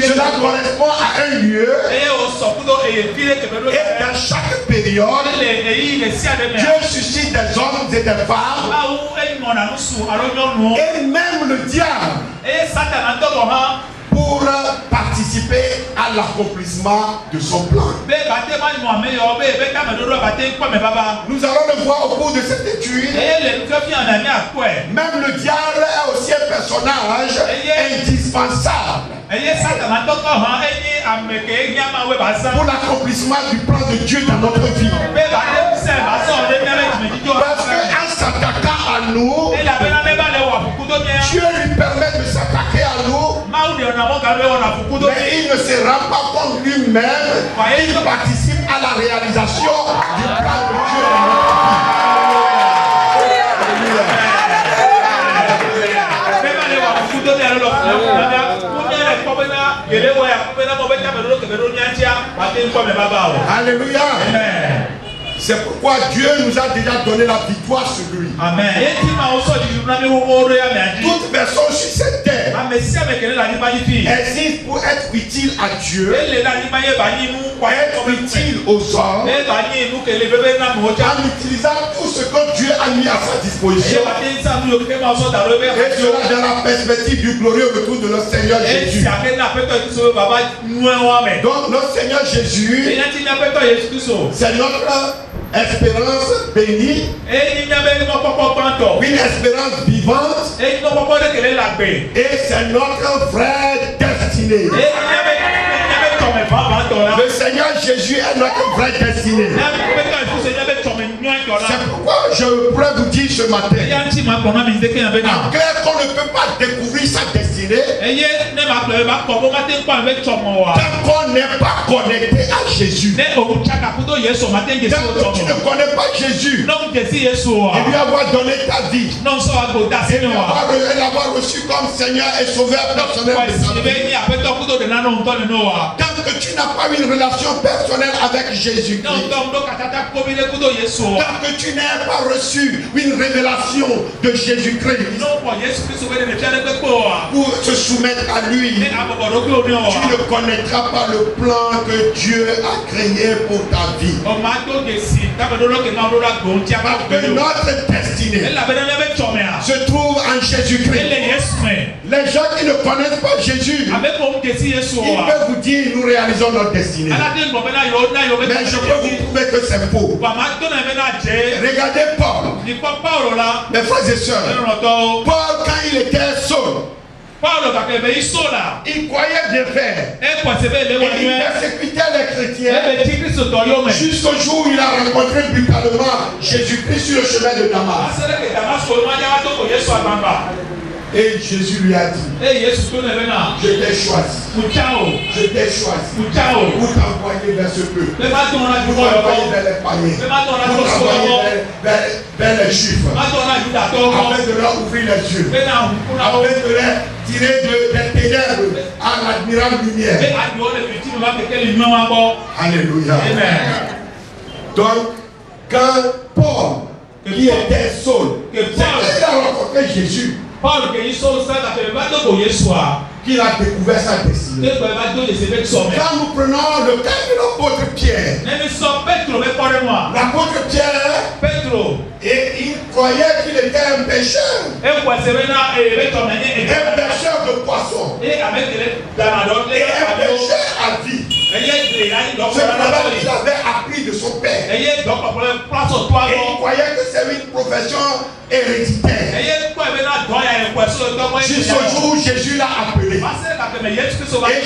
Cela correspond à un lieu. Et dans chaque période, Dieu suscite des hommes et des femmes. Et même le diable, pour participer à l'accomplissement de son plan. Nous allons le voir au cours de cette étude. Même le diable est aussi un personnage indispensable pour l'accomplissement du plan de Dieu dans notre vie. Parce qu'en s'attaquant à nous, Dieu lui permet de s'attaquer à nous, mais il ne se rend pas compte lui-même. Il participe à la réalisation du plan de Dieu dans notre vie. Alléluia. C'est pourquoi Dieu nous a déjà donné la victoire sur lui. Amen. Toute personne sur cette terre existe pour être utile à Dieu, être utile aux hommes, en utilisant tout ce que Dieu a mis à sa disposition. Et cela dans la perspective du glorieux retour de notre Seigneur Jésus. Donc notre Seigneur Jésus, c'est notre espérance bénie, une espérance vivante, et c'est notre vraie destinée. Le Seigneur Jésus est notre vraie destinée. C'est pourquoi je pourrais vous dire ce matin, en clair, qu'on ne peut pas découvrir sa destinée tant qu'on n'est pas connecté à Jésus. Tant que tu ne connais pas Jésus, et lui avoir donné ta vie, et l'avoir reçu comme Seigneur et Sauveur personnel de ta vie, tant que tu n'as pas une relation personnelle avec Jésus-Christ, tant que tu n'as pas reçu une révélation de Jésus-Christ pour se soumettre à lui, tu ne connaîtras pas le plan que Dieu a créé pour ta vie. Parce que notre destinée se trouve en Jésus-Christ. Les gens qui ne connaissent pas Jésus, ils peuvent vous dire nous réalisons notre destinée. Mais je peux vous prouver que c'est faux. Regardez Paul. Mes frères et sœurs, Paul, quand il était seul, il croyait bien faire. Et il persécutait les chrétiens jusqu'au jour où il a rencontré brutalement Jésus-Christ sur le chemin de Damas. Et Jésus lui a dit, je t'ai choisi. Je t'ai choisi pour t'envoyer vers ce peuple, pour t'envoyer vers les païens, pour t'envoyer vers les juifs, afin de leur ouvrir les yeux, afin de les tirer des ténèbres à l'admirable lumière. Alléluia. Donc, quand Paul, qui était Saul, il a rencontré Jésus, qu'il a découvert sa destinée. Quand nous prenons le cas de l'apôtre Pierre, l'apôtre Pierre, et il croyait qu'il était un pêcheur de poissons, et un pêcheur à vie. C'est ce qu'il avait appris de son père. Et il croyait que c'est une profession héréditaire. Jusqu'au jour où Jésus l'a appelé. Et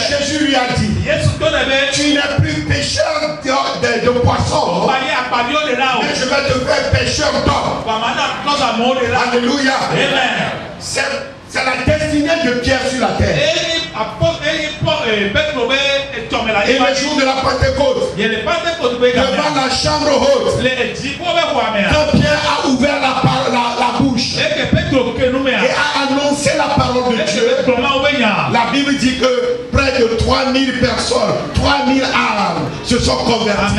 Jésus lui a dit, tu n'es plus pêcheur de poissons, mais je vais te faire pêcheur d'hommes. Alléluia. C'est la destinée de Pierre sur la terre. Et le jour de la Pentecôte, devant la chambre haute, quand Pierre a ouvert la bouche et a annoncé la parole de Dieu, la Bible dit que près de 3000 personnes, 3000 âmes se sont converties.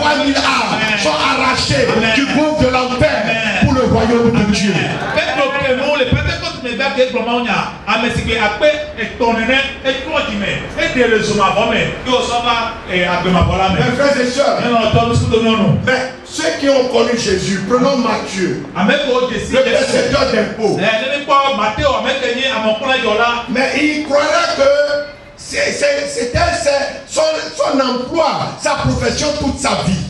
3000 âmes sont arrachées du groupe de l'enfer pour le royaume de Dieu. Mes frères et sœurs, mais ceux qui ont connu Jésus, prenons Matthieu, le percepteur d'impôts. Mais il croirait que c'était son emploi, sa profession toute sa vie.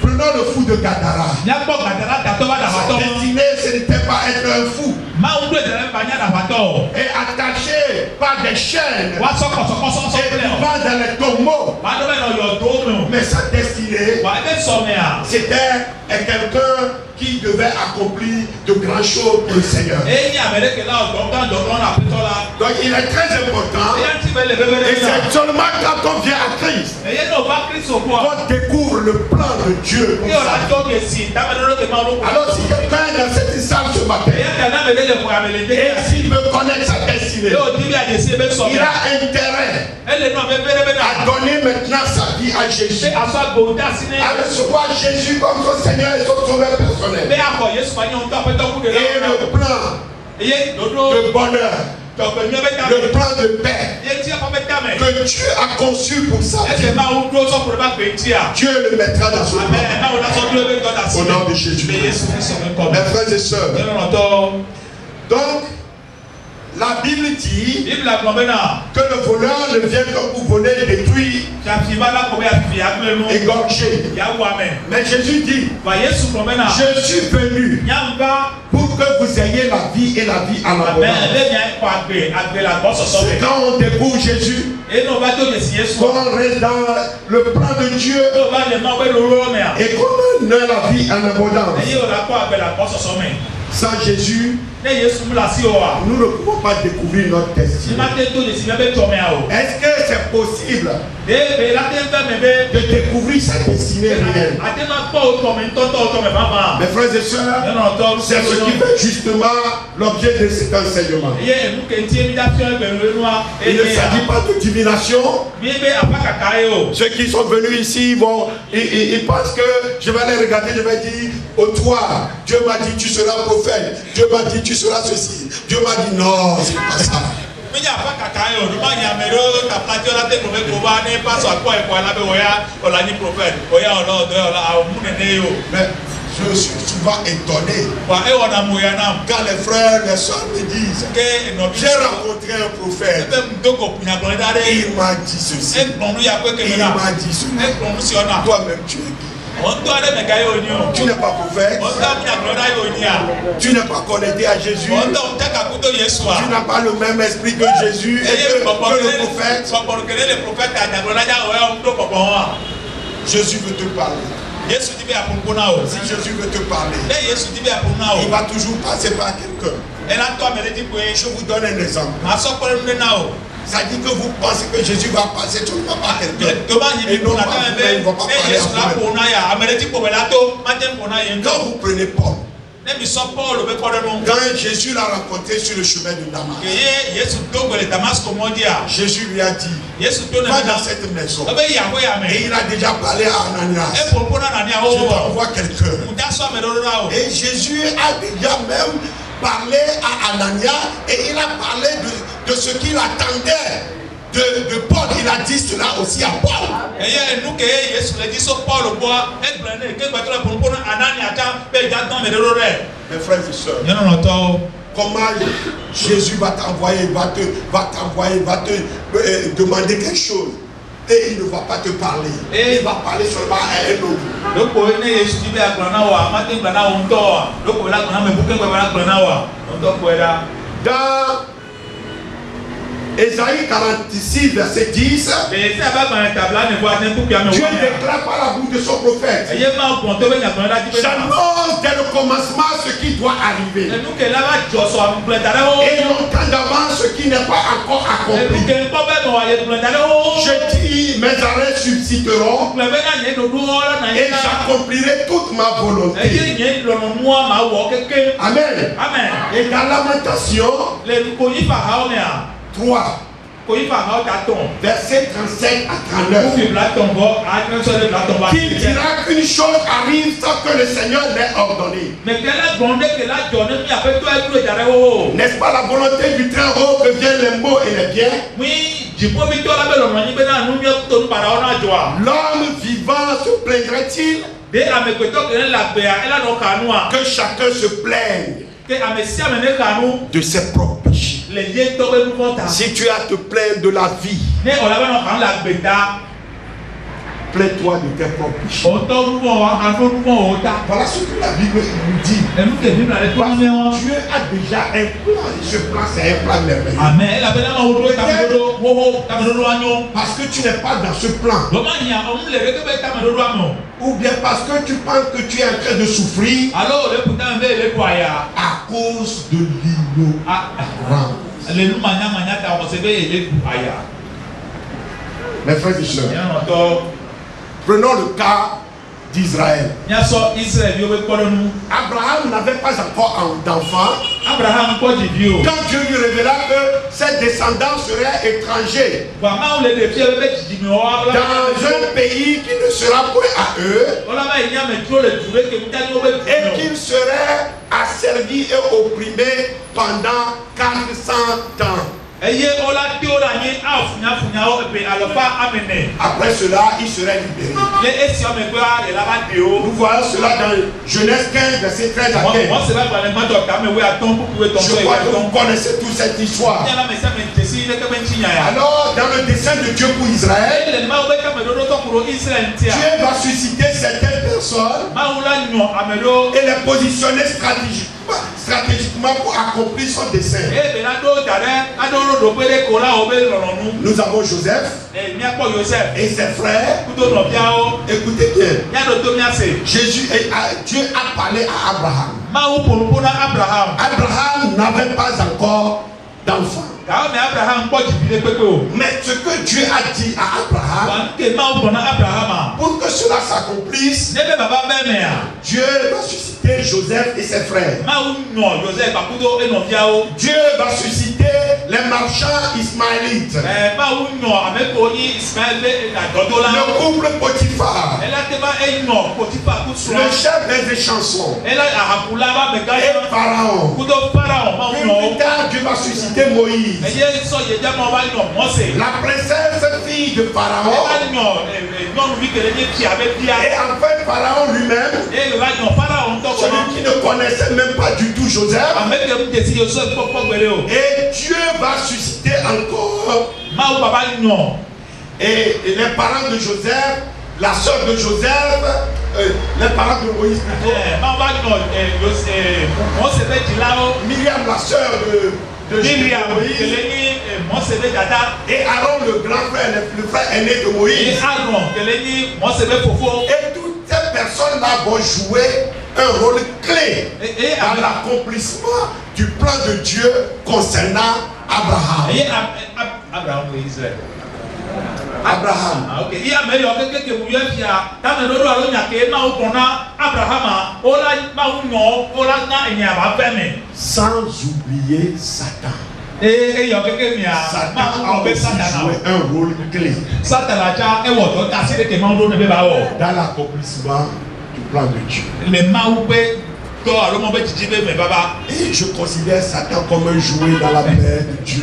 Prenons le fou de Gadara. Sa destinée, ce n'était pas être un fou. Et attaché par des chaînes et vivant dans les tombeaux. Mais sa destinée, c'était quelqu'un qui devait accomplir de grandes choses pour le Seigneur. Donc il est très important. Et c'est seulement quand on vient à Christ qu'on découvre le plan de Dieu. Alors si quelqu'un est dans cette salle ce matin et s'il veut connaître sa destinée, il a intérêt à donner maintenant sa vie à Jésus, à recevoir Jésus comme son Seigneur et son sauveur personnel. Et le plan de bonheur, le plan de paix que Dieu a conçu pour ça, Dieu le mettra dans son plan. Au nom de Jésus. Mes frères et sœurs, donc la Bible dit que le voleur ne vient que pour voler, détruire, égorger. Mais Jésus dit, je suis venu pour que vous ayez la vie et la vie en abondance. C'est quand on découvre Jésus, quand on reste dans le plan de Dieu et qu'on a la vie en abondance. Sans Jésus, nous ne pouvons pas découvrir notre destinée. Est-ce que c'est possible de découvrir sa destinée réelle? Mes frères et sœurs, c'est ce qui fait justement l'objet de cet enseignement. Il ne s'agit pas de divination. Ceux qui sont venus ici, ils pensent que je vais les regarder, je vais dire, au toi, Dieu m'a dit tu seras prophète, Dieu m'a dit tu seras ceci, Dieu m'a dit non, c'est pas ça. Mais je suis souvent étonné quand les frères, les soeurs me disent j'ai rencontré un prophète, il m'a dit ceci, il m'a dit cela. Toi-même tu es qui? Tu n'es pas prophète, tu n'es pas connecté à Jésus, tu n'as pas le même esprit que Jésus et que le prophète. Jésus veut te parler. Si Jésus veut te parler, il va toujours passer par quelqu'un. Je vous donne un exemple. Ça dit que vous pensez que Jésus va passer seulement par quelqu'un. Et non, il ne va pas parler à vous. Quand vous prenez Paul, quand Jésus l'a rencontré sur le chemin de Damas, Jésus lui a dit, va dans cette maison. Et il a déjà parlé à Ananias. Je t'envoie quelqu'un. Et Jésus a déjà même parlé à Ananias et il a parlé de ce qu'il attendait de Paul. Il a dit cela aussi à Paul. Mes frères et sœurs, comment Jésus va t'envoyer, va te demander quelque chose et il ne va pas te parler. Il va parler seulement à un autre. Dans Ésaïe 46, verset 10, Dieu déclare par la bouche de son prophète: j'annonce dès le commencement ce qui doit arriver, et longtemps d'avance ce qui n'est pas encore accompli. Je dis, mes arrêts subsisteront et j'accomplirai toute ma volonté. Amen. Et dans Lamentation 3, verset 37 à 39, qui dira qu'une chose arrive sans que le Seigneur l'ait ordonné. N'est-ce pas la volonté du Très-Haut que viennent les maux et les biens? L'homme vivant se plaindrait-il? Que chacun se plaigne de ses propres péchés. Si tu as à te plaindre de la vie, plains-toi de tes propres péchés. Voilà ce que la Bible nous dit. Dieu a déjà un plan. Ce plan, c'est un plan merveilleux. Parce que tu n'es pas dans ce plan, ou bien parce que tu penses que tu es en train de souffrir à cause de l'ignorance. Mes frères et sœurs, prenons le cas d'Israël. Abraham n'avait pas encore d'enfant quand Dieu lui révéla que ses descendants seraient étrangers dans un pays qui ne sera point à eux et qu'ils seraient asservis et opprimés pendant 400 ans. Après cela, il serait libéré. Nous voyons cela dans Genèse 15, verset 13 à 15. Je crois que vous connaissez toute cette histoire. Alors, dans le dessein de Dieu pour Israël, Dieu va susciter certaines personnes et les positionner stratégiquement pour accomplir son dessein. Nous avons Joseph et ses frères. Écoutez bien. Dieu a parlé à Abraham. Abraham n'avait pas encore d'enfant. Mais ce que Dieu a dit à Abraham, pour que cela s'accomplisse, Dieu va susciter Joseph et ses frères. Dieu va susciter les marchands ismaélites. Le couple Potiphar, le chef des échansons, et Pharaon. Plus tard, Dieu va susciter Moïse, la princesse fille de Pharaon, et enfin Pharaon lui-même, celui qui ne connaissait même pas du tout Joseph. Et Dieu va susciter encore et les parents de Joseph, la soeur de Joseph, les parents de Moïse plutôt, Myriam, la soeur de Moïse, et Aaron, le grand frère, le frère aîné de Moïse, et toutes ces personnes-là vont jouer un rôle clé dans l'accomplissement du plan de Dieu concernant Abraham. Abraham ou Israël? Abraham. Ah, ok. Il y a meilleur que vous y avez dans le dos à l'onia que Abraham, sans oublier Satan. Et Satan a aussi joué un rôle clé dans l'accomplissement du plan de Dieu. Et je considère Satan comme un jouet dans la main de Dieu.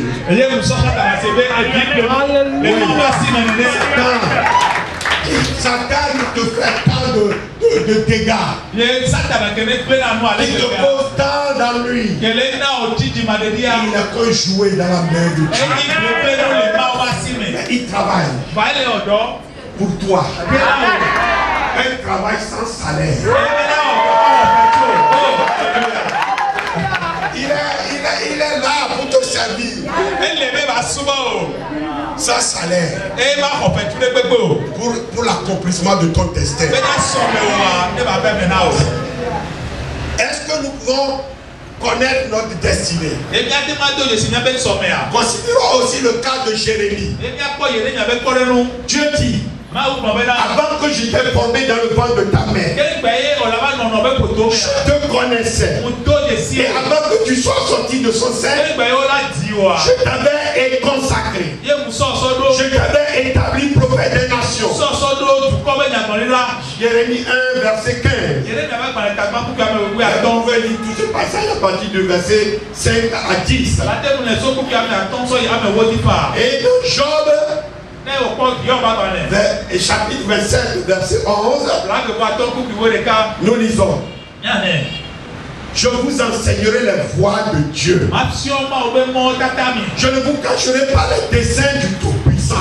Satan ne te fait tant de dégâts. Il te cause tant d'ennui. Il n'est qu'un jouet dans la main de Dieu. Mais il travaille pour toi. Un travail sans salaire. Il est là pour te servir. Sans salaire. Pour l'accomplissement de ton destin. Est-ce que nous pouvons connaître notre destinée? Considérons aussi le cas de Jérémie. Dieu dit: avant que je t'ai formé dans le ventre de ta mère, je te connaissais. Et avant que tu sois sorti de son sein, je t'avais consacré. Je t'avais établi prophète des nations. Jérémie 1, verset 15. Donc, on va lire tout ce passage à partir du verset 5 à 10. Et dans Job, et chapitre 27, verset 11, nous lisons: je vous enseignerai les voies de Dieu. Je ne vous cacherai pas les desseins du Tout-Puissant.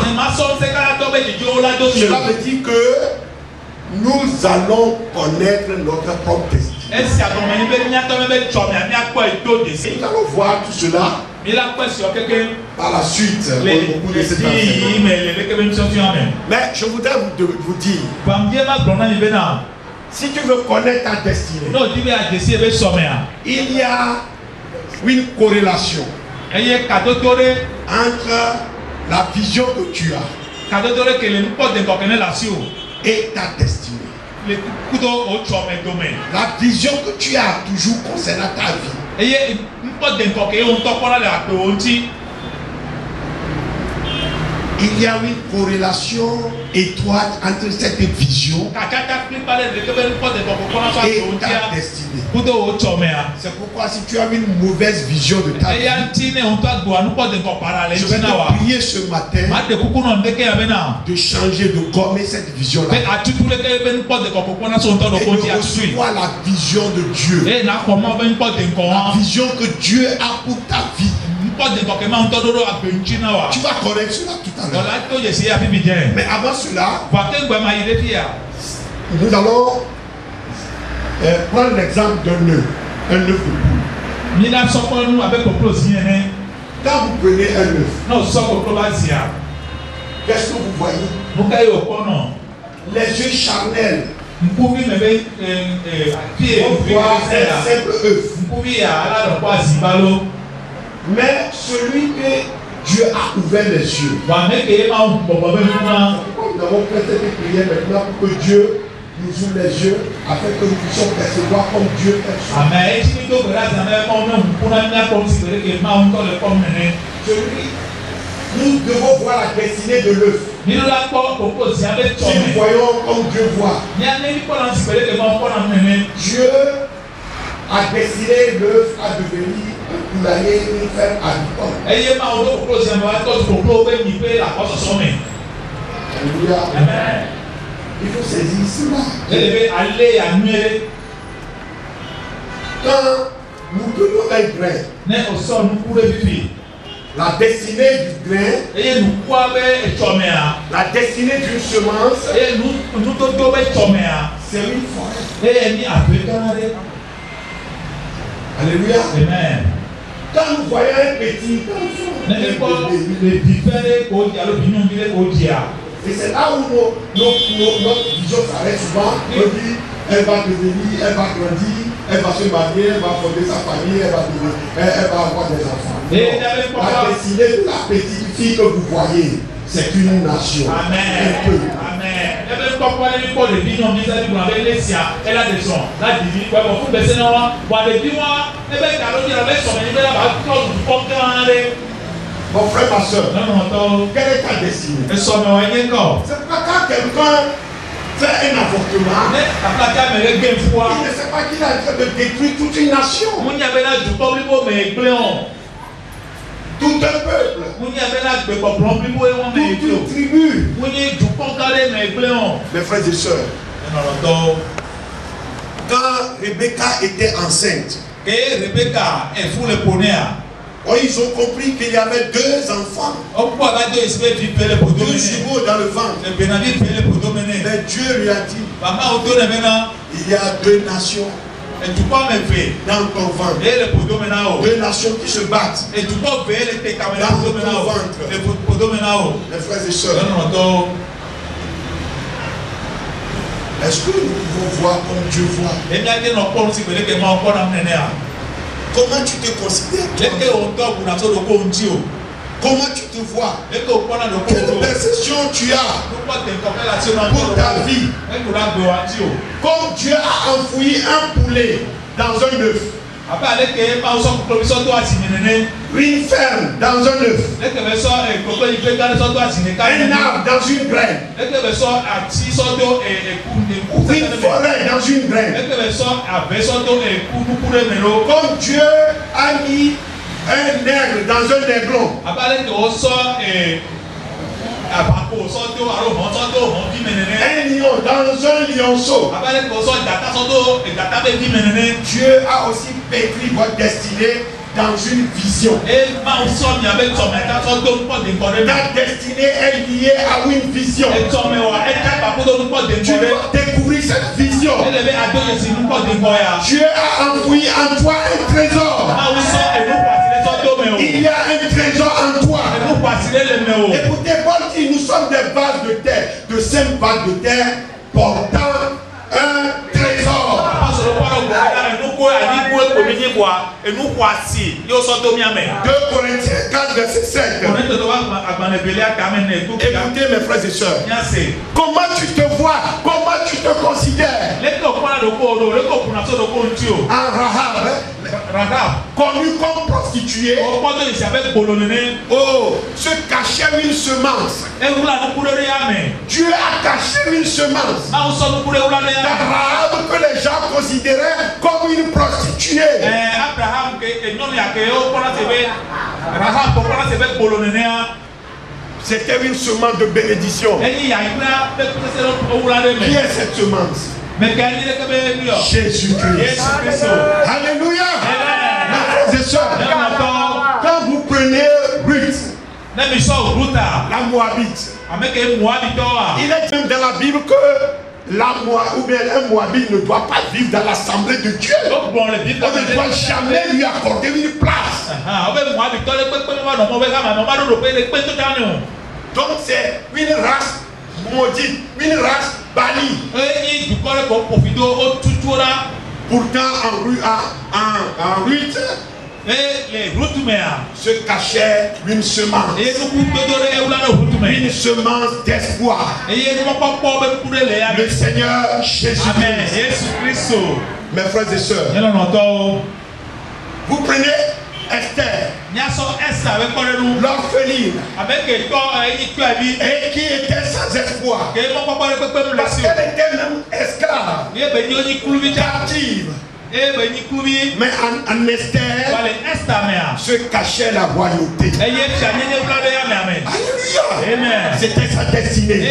Cela veut dire que nous allons connaître notre propre destinée. Nous allons voir tout cela par la suite au bout de cette enseignement. Mais je voudrais vous dire, si tu veux connaître ta destinée, il y a une corrélation entre la vision que tu as et ta destinée. La vision que tu as toujours concernant ta vie. Il y a une corrélation étroite entre cette vision et ta destinée. C'est pourquoi si tu as une mauvaise vision de ta vie, je vais te prier ce matin de changer, de gommer cette vision-là et de recevoir la vision de Dieu. La vision que Dieu a pour ta vie. Tu vas connaître cela tout à l'heure. Mais avant cela, nous allons prendre l'exemple d'un œuf. Un œuf de poule. Quand vous prenez un œuf, qu'est-ce que vous voyez? Les yeux charnels. On voit un simple œuf. Mais celui que Dieu a ouvert les yeux. Nous avons fait cette prière maintenant pour que Dieu nous ouvre les yeux afin que nous puissions percevoir comme Dieu est. Nous devons voir la destinée de l'œuf. Si nous voyons comme Dieu voit, Dieu a destiné l'œuf à devenir un poulailler, une ferme agricole. Alléluia. Il faut saisir cela. Quand nous donnons un grain, la destinée du grain, la destinée d'une semence, c'est une forêt. Alléluia. Amen. Quand nous voyons un petit enfant, Et c'est là où notre vision s'arrête souvent. On dit, elle va devenir, elle va grandir, elle va se marier, elle va fonder sa famille, elle va avoir des enfants. La destinée de la petite fille que vous voyez, c'est une nation. Amen. Un peuple. Amen. Elle a des sons. La divine, vous baissez non, mon frère, ma soeur, quelle est ta destinée? C'est pas quand quelqu'un fait un avortement, il ne sait pas qu'il est en train de détruire toute une nation. Tout un peuple, toute une tribu. Mes frères et sœurs, quand Rebecca était enceinte, ils ont compris qu'il y avait 2 enfants, 2 jumeaux dans le ventre. Mais Dieu lui a dit, il y a 2 nations dans ton ventre, 2 nations qui se battent dans ton ventre. Mes frères et sœurs, est-ce que nous pouvons voir comme Dieu voit? Comment tu te considères? Comment tu te vois? Quelle perception tu as pour ta vie? Comme Dieu a enfoui un poulet dans un œuf, une ferme dans un œuf, un arbre dans une graine, une forêt dans une graine. Comme Dieu a mis un aigle dans un aiglon, un lion dans un lionceau, Dieu a aussi écrit votre destinée dans une vision. Ta destinée est liée à une vision. Tu dois découvrir cette vision. Dieu a envoyé en toi un trésor. Il y a un trésor en toi. Écoutez, Paul dit, nous sommes des vases de terre, de 5 vases de terre portant un trésor. 2 Corinthiens 4, verset 7. Écoutez mes frères et sœurs, comment tu te vois, comment tu te considères? Rahab, connue comme prostituée, se cachait une semence. Dieu a caché une semence dans Rahab que les gens considéraient comme une prostituée. C'était une semence de bénédiction. Qui est cette semence? Jésus-Christ. Alléluia. Mes frères et sœurs, quand vous prenez Ruth, la Moabite, il est même dans la Bible que un Moabite ne doit pas vivre dans l'assemblée de Dieu. On ne doit jamais lui accorder une place. Donc c'est une race maudite, une race bannie. Pourtant en Ruth, se cachait une semence. Une semence d'espoir. Le Seigneur Jésus-Christ. Mes frères et sœurs, vous prenez Esther, l'orpheline, et qui était sans espoir, parce qu'elle était même esclave, captive. Mais en Esther se cachait la royauté. Alléluia. C'était sa destinée.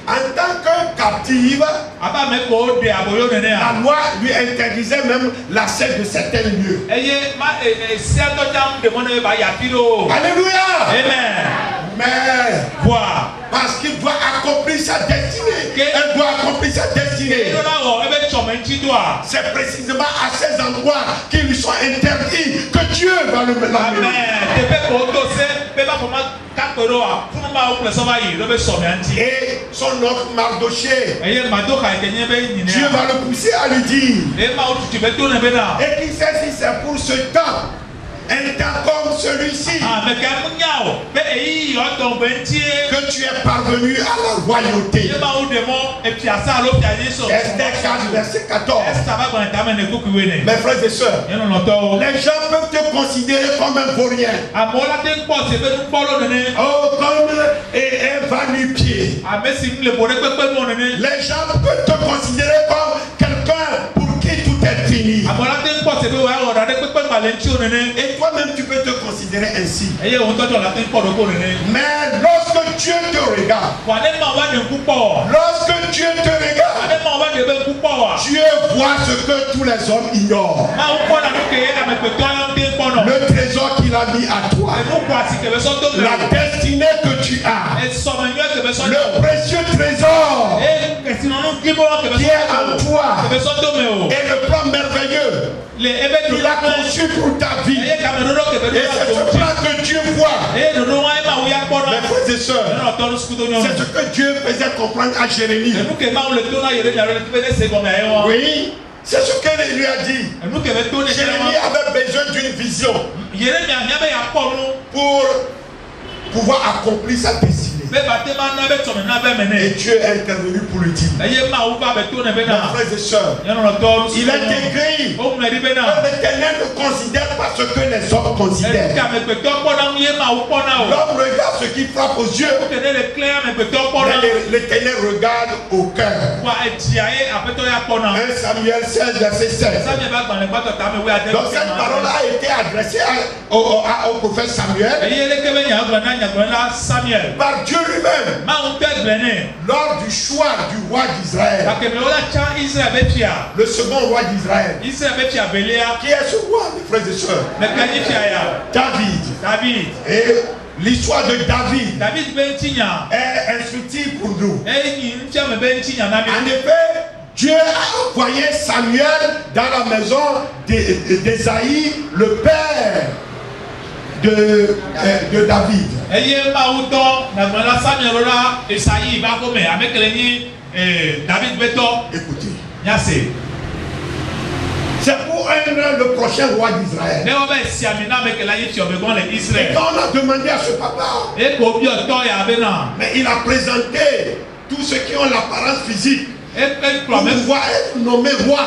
En tant que captive, la loi lui interdisait même l'accès de certains lieux. Alléluia. Mais parce qu'il doit accomplir sa destinée. Elle doit accomplir sa destinée. C'est précisément à ces endroits qui lui sont interdits que Dieu va le mener. Et son oncle Mardoché, Dieu va le pousser à lui dire, et qui sait si c'est pour ce temps, un temps comme celui-ci, que tu es parvenu à la royauté. Esther 4, verset 14. Mes frères et sœurs, les gens peuvent te considérer comme un vaurien, comme un va-nu-pied. Les gens peuvent te considérer comme quelqu'un pour qui tout est fini. Et toi-même tu peux te considérer ainsi. Mais lorsque Dieu te regarde, Dieu voit ce que tous les hommes ignorent. Le trésor qu'il a mis à toi, la destinée que tu as, le précieux trésor qui est en toi, et le plan merveilleux qu'il a conçu pour ta vie. Et c'est ce plan que Dieu voit. Mes frères et sœurs, c'est ce que Dieu faisait comprendre à Jérémie. Oui, c'est ce qu'il lui a dit. Jérémie avait besoin d'une vision pour pouvoir accomplir sa destinée. Et Dieu est intervenu pour lui dire, mes frères et sœurs, il est écrit que l'Éternel ne considère pas ce que les hommes considèrent. L'homme regarde ce qui frappe aux yeux, mais l'Éternel regarde au cœur. 1 Samuel 16, verset 16. Donc cette parole a été adressée au prophète Samuel par Dieu lui-même lors du choix du roi d'Israël, le second roi d'Israël. Qui est ce roi, mes frères et sœurs? David. Et l'histoire de David est instructive pour nous. En effet, Dieu a envoyé Samuel dans la maison d'Ésaïe, le père de David. Écoutez, c'est pour le prochain roi d'Israël. Et quand on a demandé à ce papa, mais il a présenté tous ceux qui ont l'apparence physique pour pouvoir être nommé roi.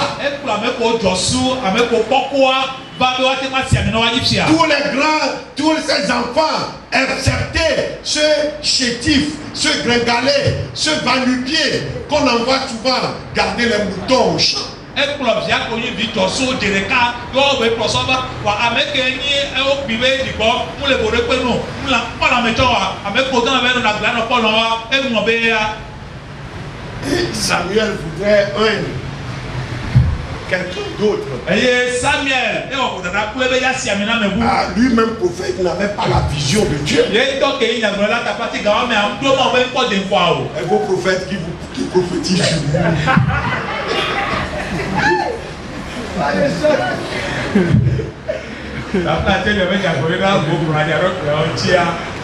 Tous les grands, tous ces enfants, excepté ceux chétifs, ceux gringalés, ceux va-nu-pieds qu'on envoie souvent garder les moutons au champ. Samuel voudrait quelqu'un d'autre. Lui-même prophète n'avait pas la vision de Dieu. Et vos prophètes qui prophétisent sur vous.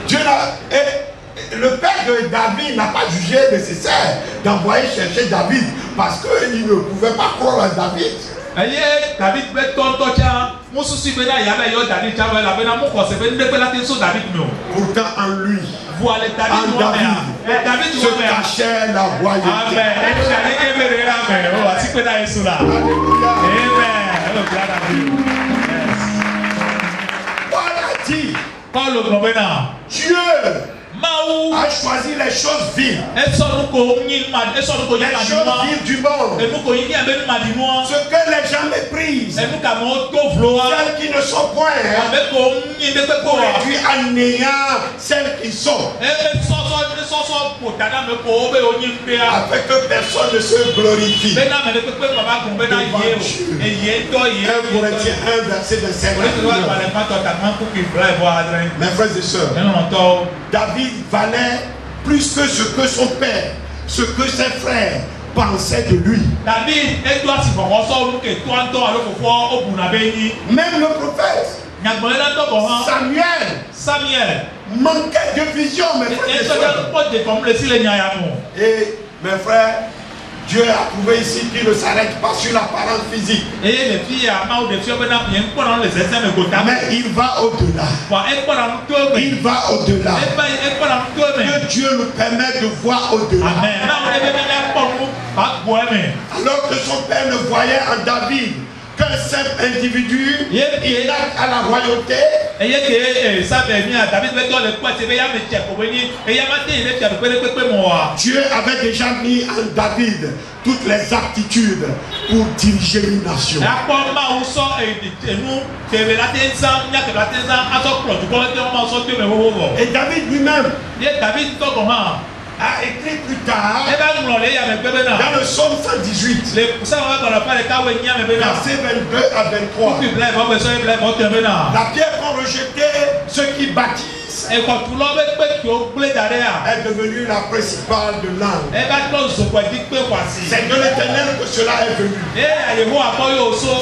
Dieu le père de David n'a pas jugé nécessaire d'envoyer chercher David parce qu'il ne pouvait pas croire à David. Pourtant en lui, en David, se cachait la royauté. Paul a dit, Dieu a choisi les choses viles. Les choses viles du monde. Ce que les gens méprisent. Celles qui ne sont point. Pour réduire à néant celles qui sont. Afin que personne ne se glorifie. 1 Corinthiens 1, verset 25. Mes frères et sœurs, David valait plus que ce que son père, ce que ses frères pensaient de lui. Même le prophète Samuel manquait de vision, mes frères. Et mes frères, Dieu a trouvé ici qu'il ne s'arrête pas sur l'apparence physique. Mais il va au-delà. Il va au-delà. Que Dieu nous permet de voir au-delà. Alors que son père ne voyait en David qu'un simple individu, il a à la royauté. Dieu avait déjà mis en David toutes les aptitudes pour diriger une nation. Et David lui-même a écrit plus tard dans le psaume 118, versets 22 à 23. La pierre qu'ont rejeté ceux qui bâtissent est devenue la principale de l'âme. C'est de l'Éternel que cela est venu.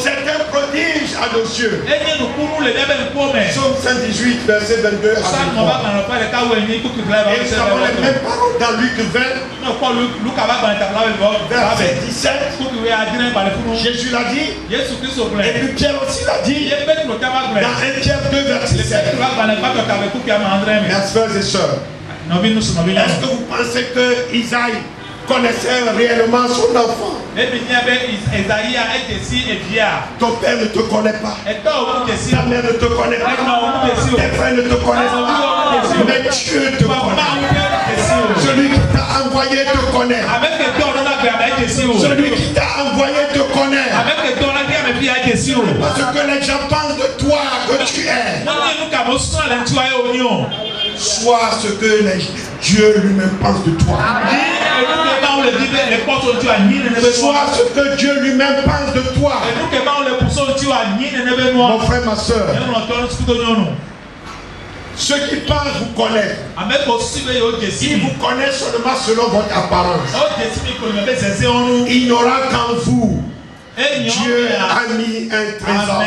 C'est un prodige à nos yeux. Psaume 118, verset 22 à 23. Et nous avons les mêmes paroles dans Luc 20, verset 17. Jésus l'a dit. Et puis Pierre aussi l'a dit. Dans 1 Pierre 2, verset 7. Mes frères et sœurs, est-ce que vous pensez que Isaïe connaissait réellement son enfant? Ton père ne te connaît pas. Ta mère ne te connaît pas. Tes frères ne te connaissent pas. Mais Dieu te connaît. Celui qui t'a envoyé te connaît. Celui qui t'a envoyé te connaît. Parce que les gens pensent de toi que tu es. Sois ce que Dieu lui-même pense de toi. Sois ce que Dieu lui-même pense de toi. Mon frère, ma soeur, ceux qui pensent vous connaissent. Ils vous connaissent seulement selon votre apparence. Ignorant qu'en vous, Dieu a mis un trésor.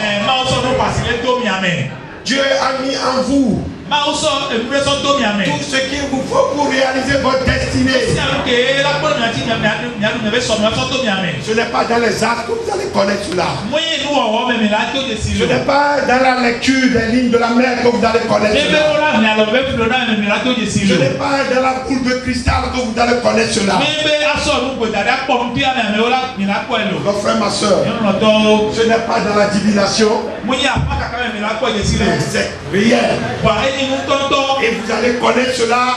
Dieu a mis en vous tout ce qu'il vous faut pour réaliser votre destinée. Ce n'est pas dans les actes que vous allez connaître cela. Ce n'est pas dans la lecture des lignes de la mer que vous allez connaître cela. Ce n'est pas dans la boule de cristal que vous allez connaître cela. Mon frère, ma soeur, ce n'est pas dans la divination. C'est réel. Et vous allez connaître cela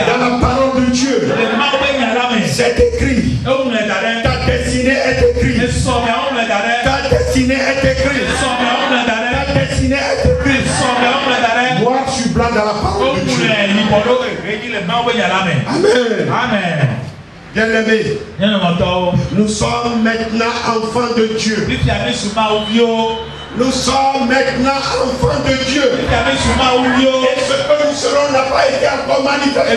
dans la parole de Dieu. C'est écrit. Ta destinée est écrite. Ta destinée est écrite. Ta destinée est écrite. Noir sur blanc dans la parole de Dieu. Amen. Amen. Bien-aimés, nous sommes maintenant enfants de Dieu. Nous sommes maintenant enfants de Dieu. Et ce que nous serons n'a pas été encore manifesté.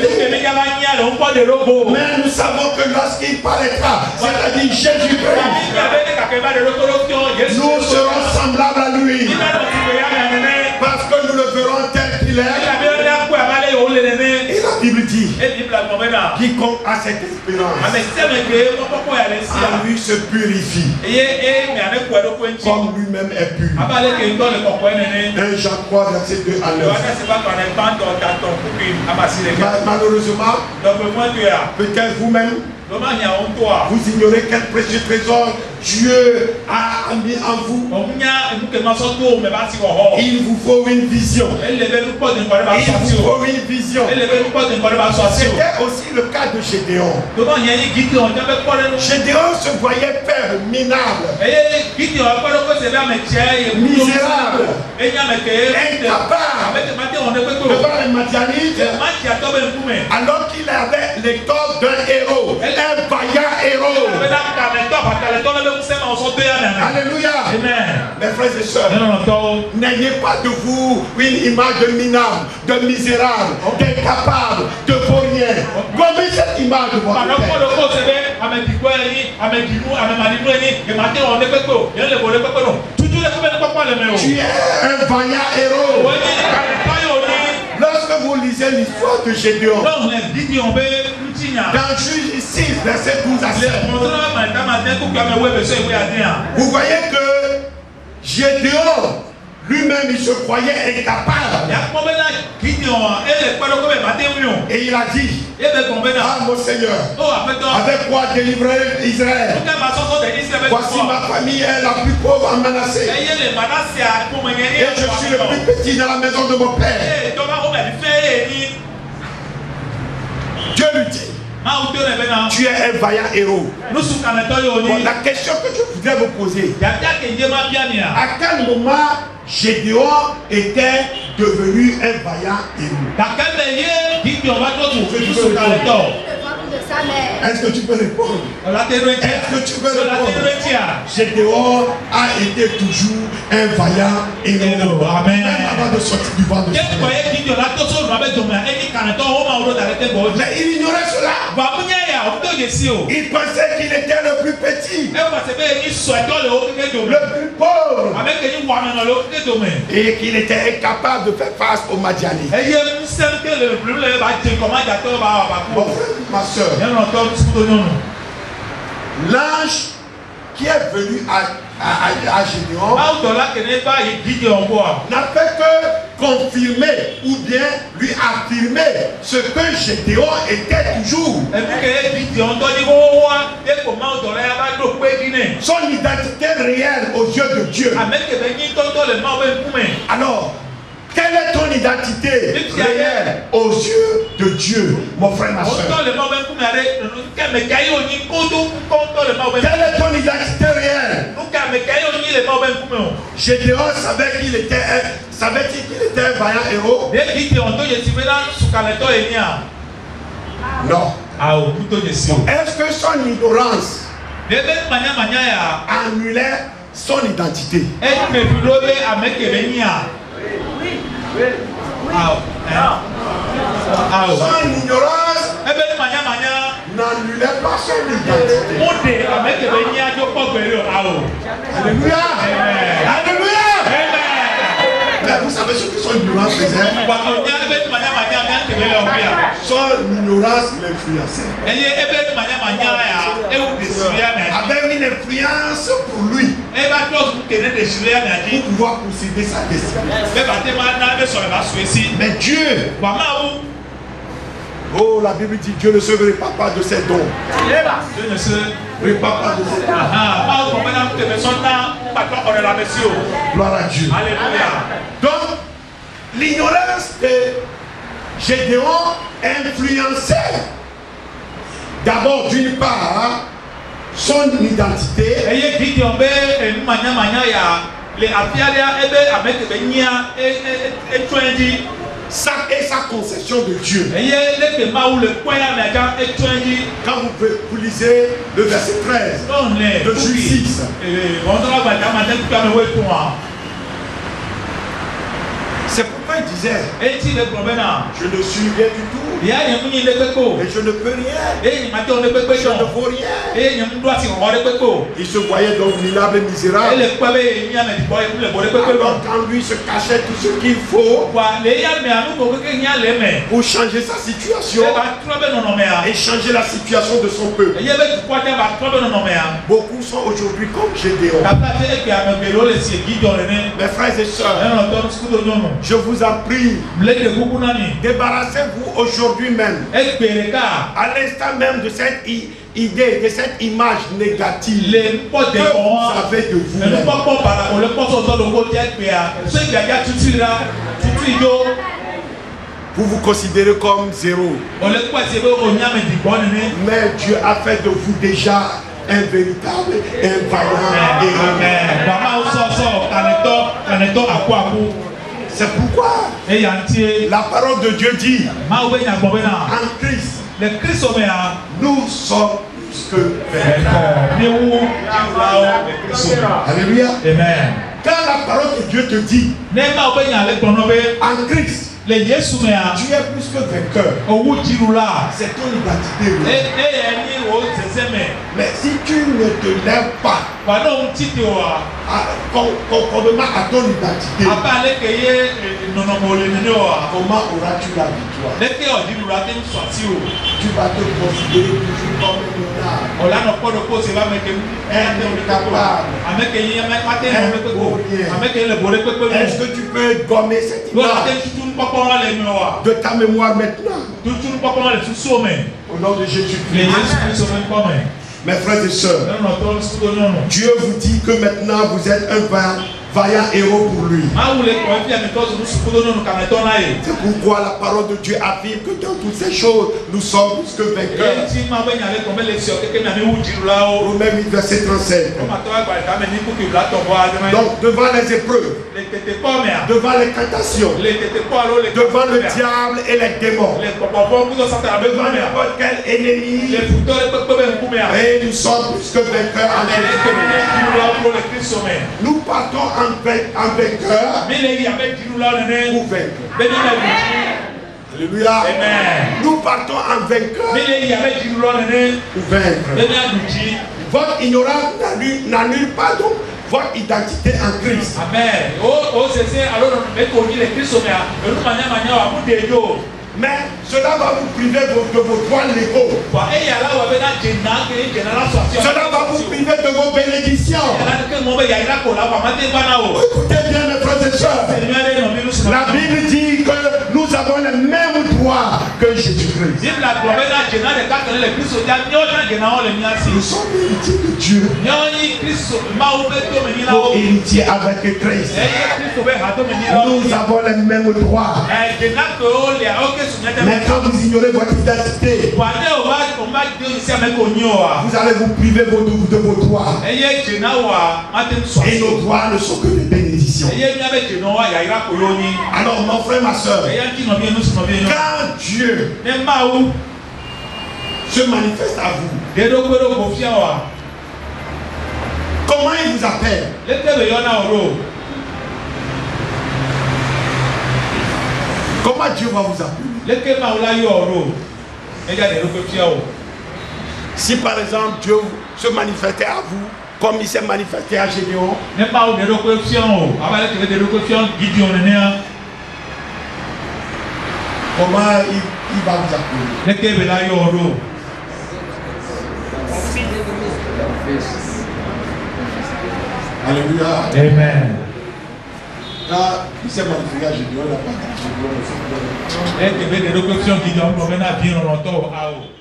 Mais nous savons que lorsqu'il paraîtra, c'est-à-dire Jésus-Christ, nous serons semblables à lui. Parce que nous le verrons tel qu'il est. Et la Bible dit, quiconque a cette espérance en lui se purifie comme lui-même est pur. 1 Jean 3, verset 2 à 9. Malheureusement, peut-être vous-même, vous ignorez quel précieux trésor Dieu a mis en vous. Il vous faut une vision. Il vous faut une vision. C'était aussi le cas de Gédéon. Gédéon se voyait père minable, misérable, incapable devant les Madianites, alors qu'il avait les torts d'un héros, un vaillant héros. Alléluia. Mes frères et sœurs, n'ayez pas de vous une image de minable, de misérable, d'incapable, de vaurien. Gommez cette image de votre tête. Tu es un vaillant héros. Lorsque vous lisez l'histoire de Gédéon, dans Juge 6, verset 12 à 16, vous voyez que Gédéon lui-même, il se croyait incapable. Et il a dit, ah mon Seigneur, avec quoi délivrer Israël? Voici ma famille est la plus pauvre en Manassé. Et je suis le plus petit dans la maison de mon père. Dieu lui dit, tu es un vaillant héros. Bon, la question que je voudrais vous poser, à quel moment Gédéon était devenu un vaillant héros? Est-ce que tu peux répondre? Est-ce que tu peux répondre? Gédéon a été toujours un vaillant héros. Amen. Même avant de sortir du ventre de sa mère. Mais il ignorait cela. Il pensait qu'il était le plus petit, le plus pauvre, et qu'il était incapable de faire face aux Madianites. Bon, ma soeur, l'ange qui est venu à Gédéon n'a fait que confirmer ou bien lui affirmer ce que Gédéon était toujours. Son identité réelle aux yeux de Dieu. Alors, quelle est ton identité réelle aux yeux de Dieu, mon frère, ma soeur? Quelle est ton identité réelle? Gédéon savait qu'il était un vaillant héros? Non. Est-ce que son ignorance annulait son identité? Son ignorance n'annulait pas son identité. Alléluia. Alléluia. Mais vous savez ce que son ignorance faisait? Son ignorance l'influençait. Avait une influence pour lui pour pouvoir posséder sa destinée. Mais Dieu, oh, la Bible dit Dieu ne se répand pas de ses dons. Dieu ne se répand pas de ses dons. Gloire à Dieu. Alléluia. Donc, l'ignorance de Gédéon influençait d'abord d'une part son identité et sa conception de Dieu. Quand vous lisez le verset 13 de Juge 6, c'est pourquoi il disait, je ne suis rien du tout, et je ne peux rien, je ne vaux rien. Il se voyait donc minable et misérable. Alors quand lui se cachait tout ce qu'il faut pour changer sa situation et changer la situation de son peuple. Beaucoup sont aujourd'hui comme Gédéon. Mes frères et sœurs, je vous en prie, débarrassez-vous aujourd'hui même, à l'instant même de cette idée, de cette image négative que vous avez de vous-même. Vous vous considérez comme zéro. Mais Dieu a fait de vous déjà un véritable, un vaillant héros. C'est pourquoi la parole de Dieu dit en Christ, nous sommes plus que vainqueurs. Alléluia. Quand la parole de Dieu te dit en Christ, tu es plus que vainqueur, c'est ton identité. Mais si tu ne te lèves pas conformément à ton identité, comment auras-tu la victoire? Tu vas te considérer toujours comme un incapable. Est-ce que tu peux gommer cette image de ta mémoire maintenant? Au nom de Jésus-Christ. Mes frères et sœurs, Dieu vous dit que maintenant vous êtes un vaillant héros pour lui. C'est pourquoi la parole de Dieu affirme que dans toutes ces choses, nous sommes plus que vainqueurs. Romains 8, verset 35. Donc, devant les épreuves, devant les tentations, devant le diable et les démons, devant n'importe quel ennemi, et nous sommes plus que vainqueurs en Jésus. Nous partons en vainqueur pour vaincre. Alléluia. Nous partons en vainqueur pour vaincre. Votre ignorance n'annule pas donc votre identité en Christ. Amen. Mais cela va vous priver de vos droits légaux. Cela va vous priver de vos bénédictions. Écoutez bien mes frères et sœurs. La Bible dit que nous avons les mêmes droits que Jésus-Christ. Nous sommes héritiers de Dieu. Co-héritiers avec Christ. Nous avons les mêmes droits. Mais quand vous ignorez votre identité, vous allez vous priver de vos droits. Et nos droits ne sont que des bénédictions. Alors mon frère, ma soeur, quand Dieu se manifeste à vous, comment il vous appelle? Comment Dieu va vous appeler? Si par exemple Dieu se manifestait à vous comme il s'est manifesté à Gédéon, comment il va vous appeler? Alléluia. Amen. Quand il s'est manifesté à Gédéon, il n'a pas dit Gédéon.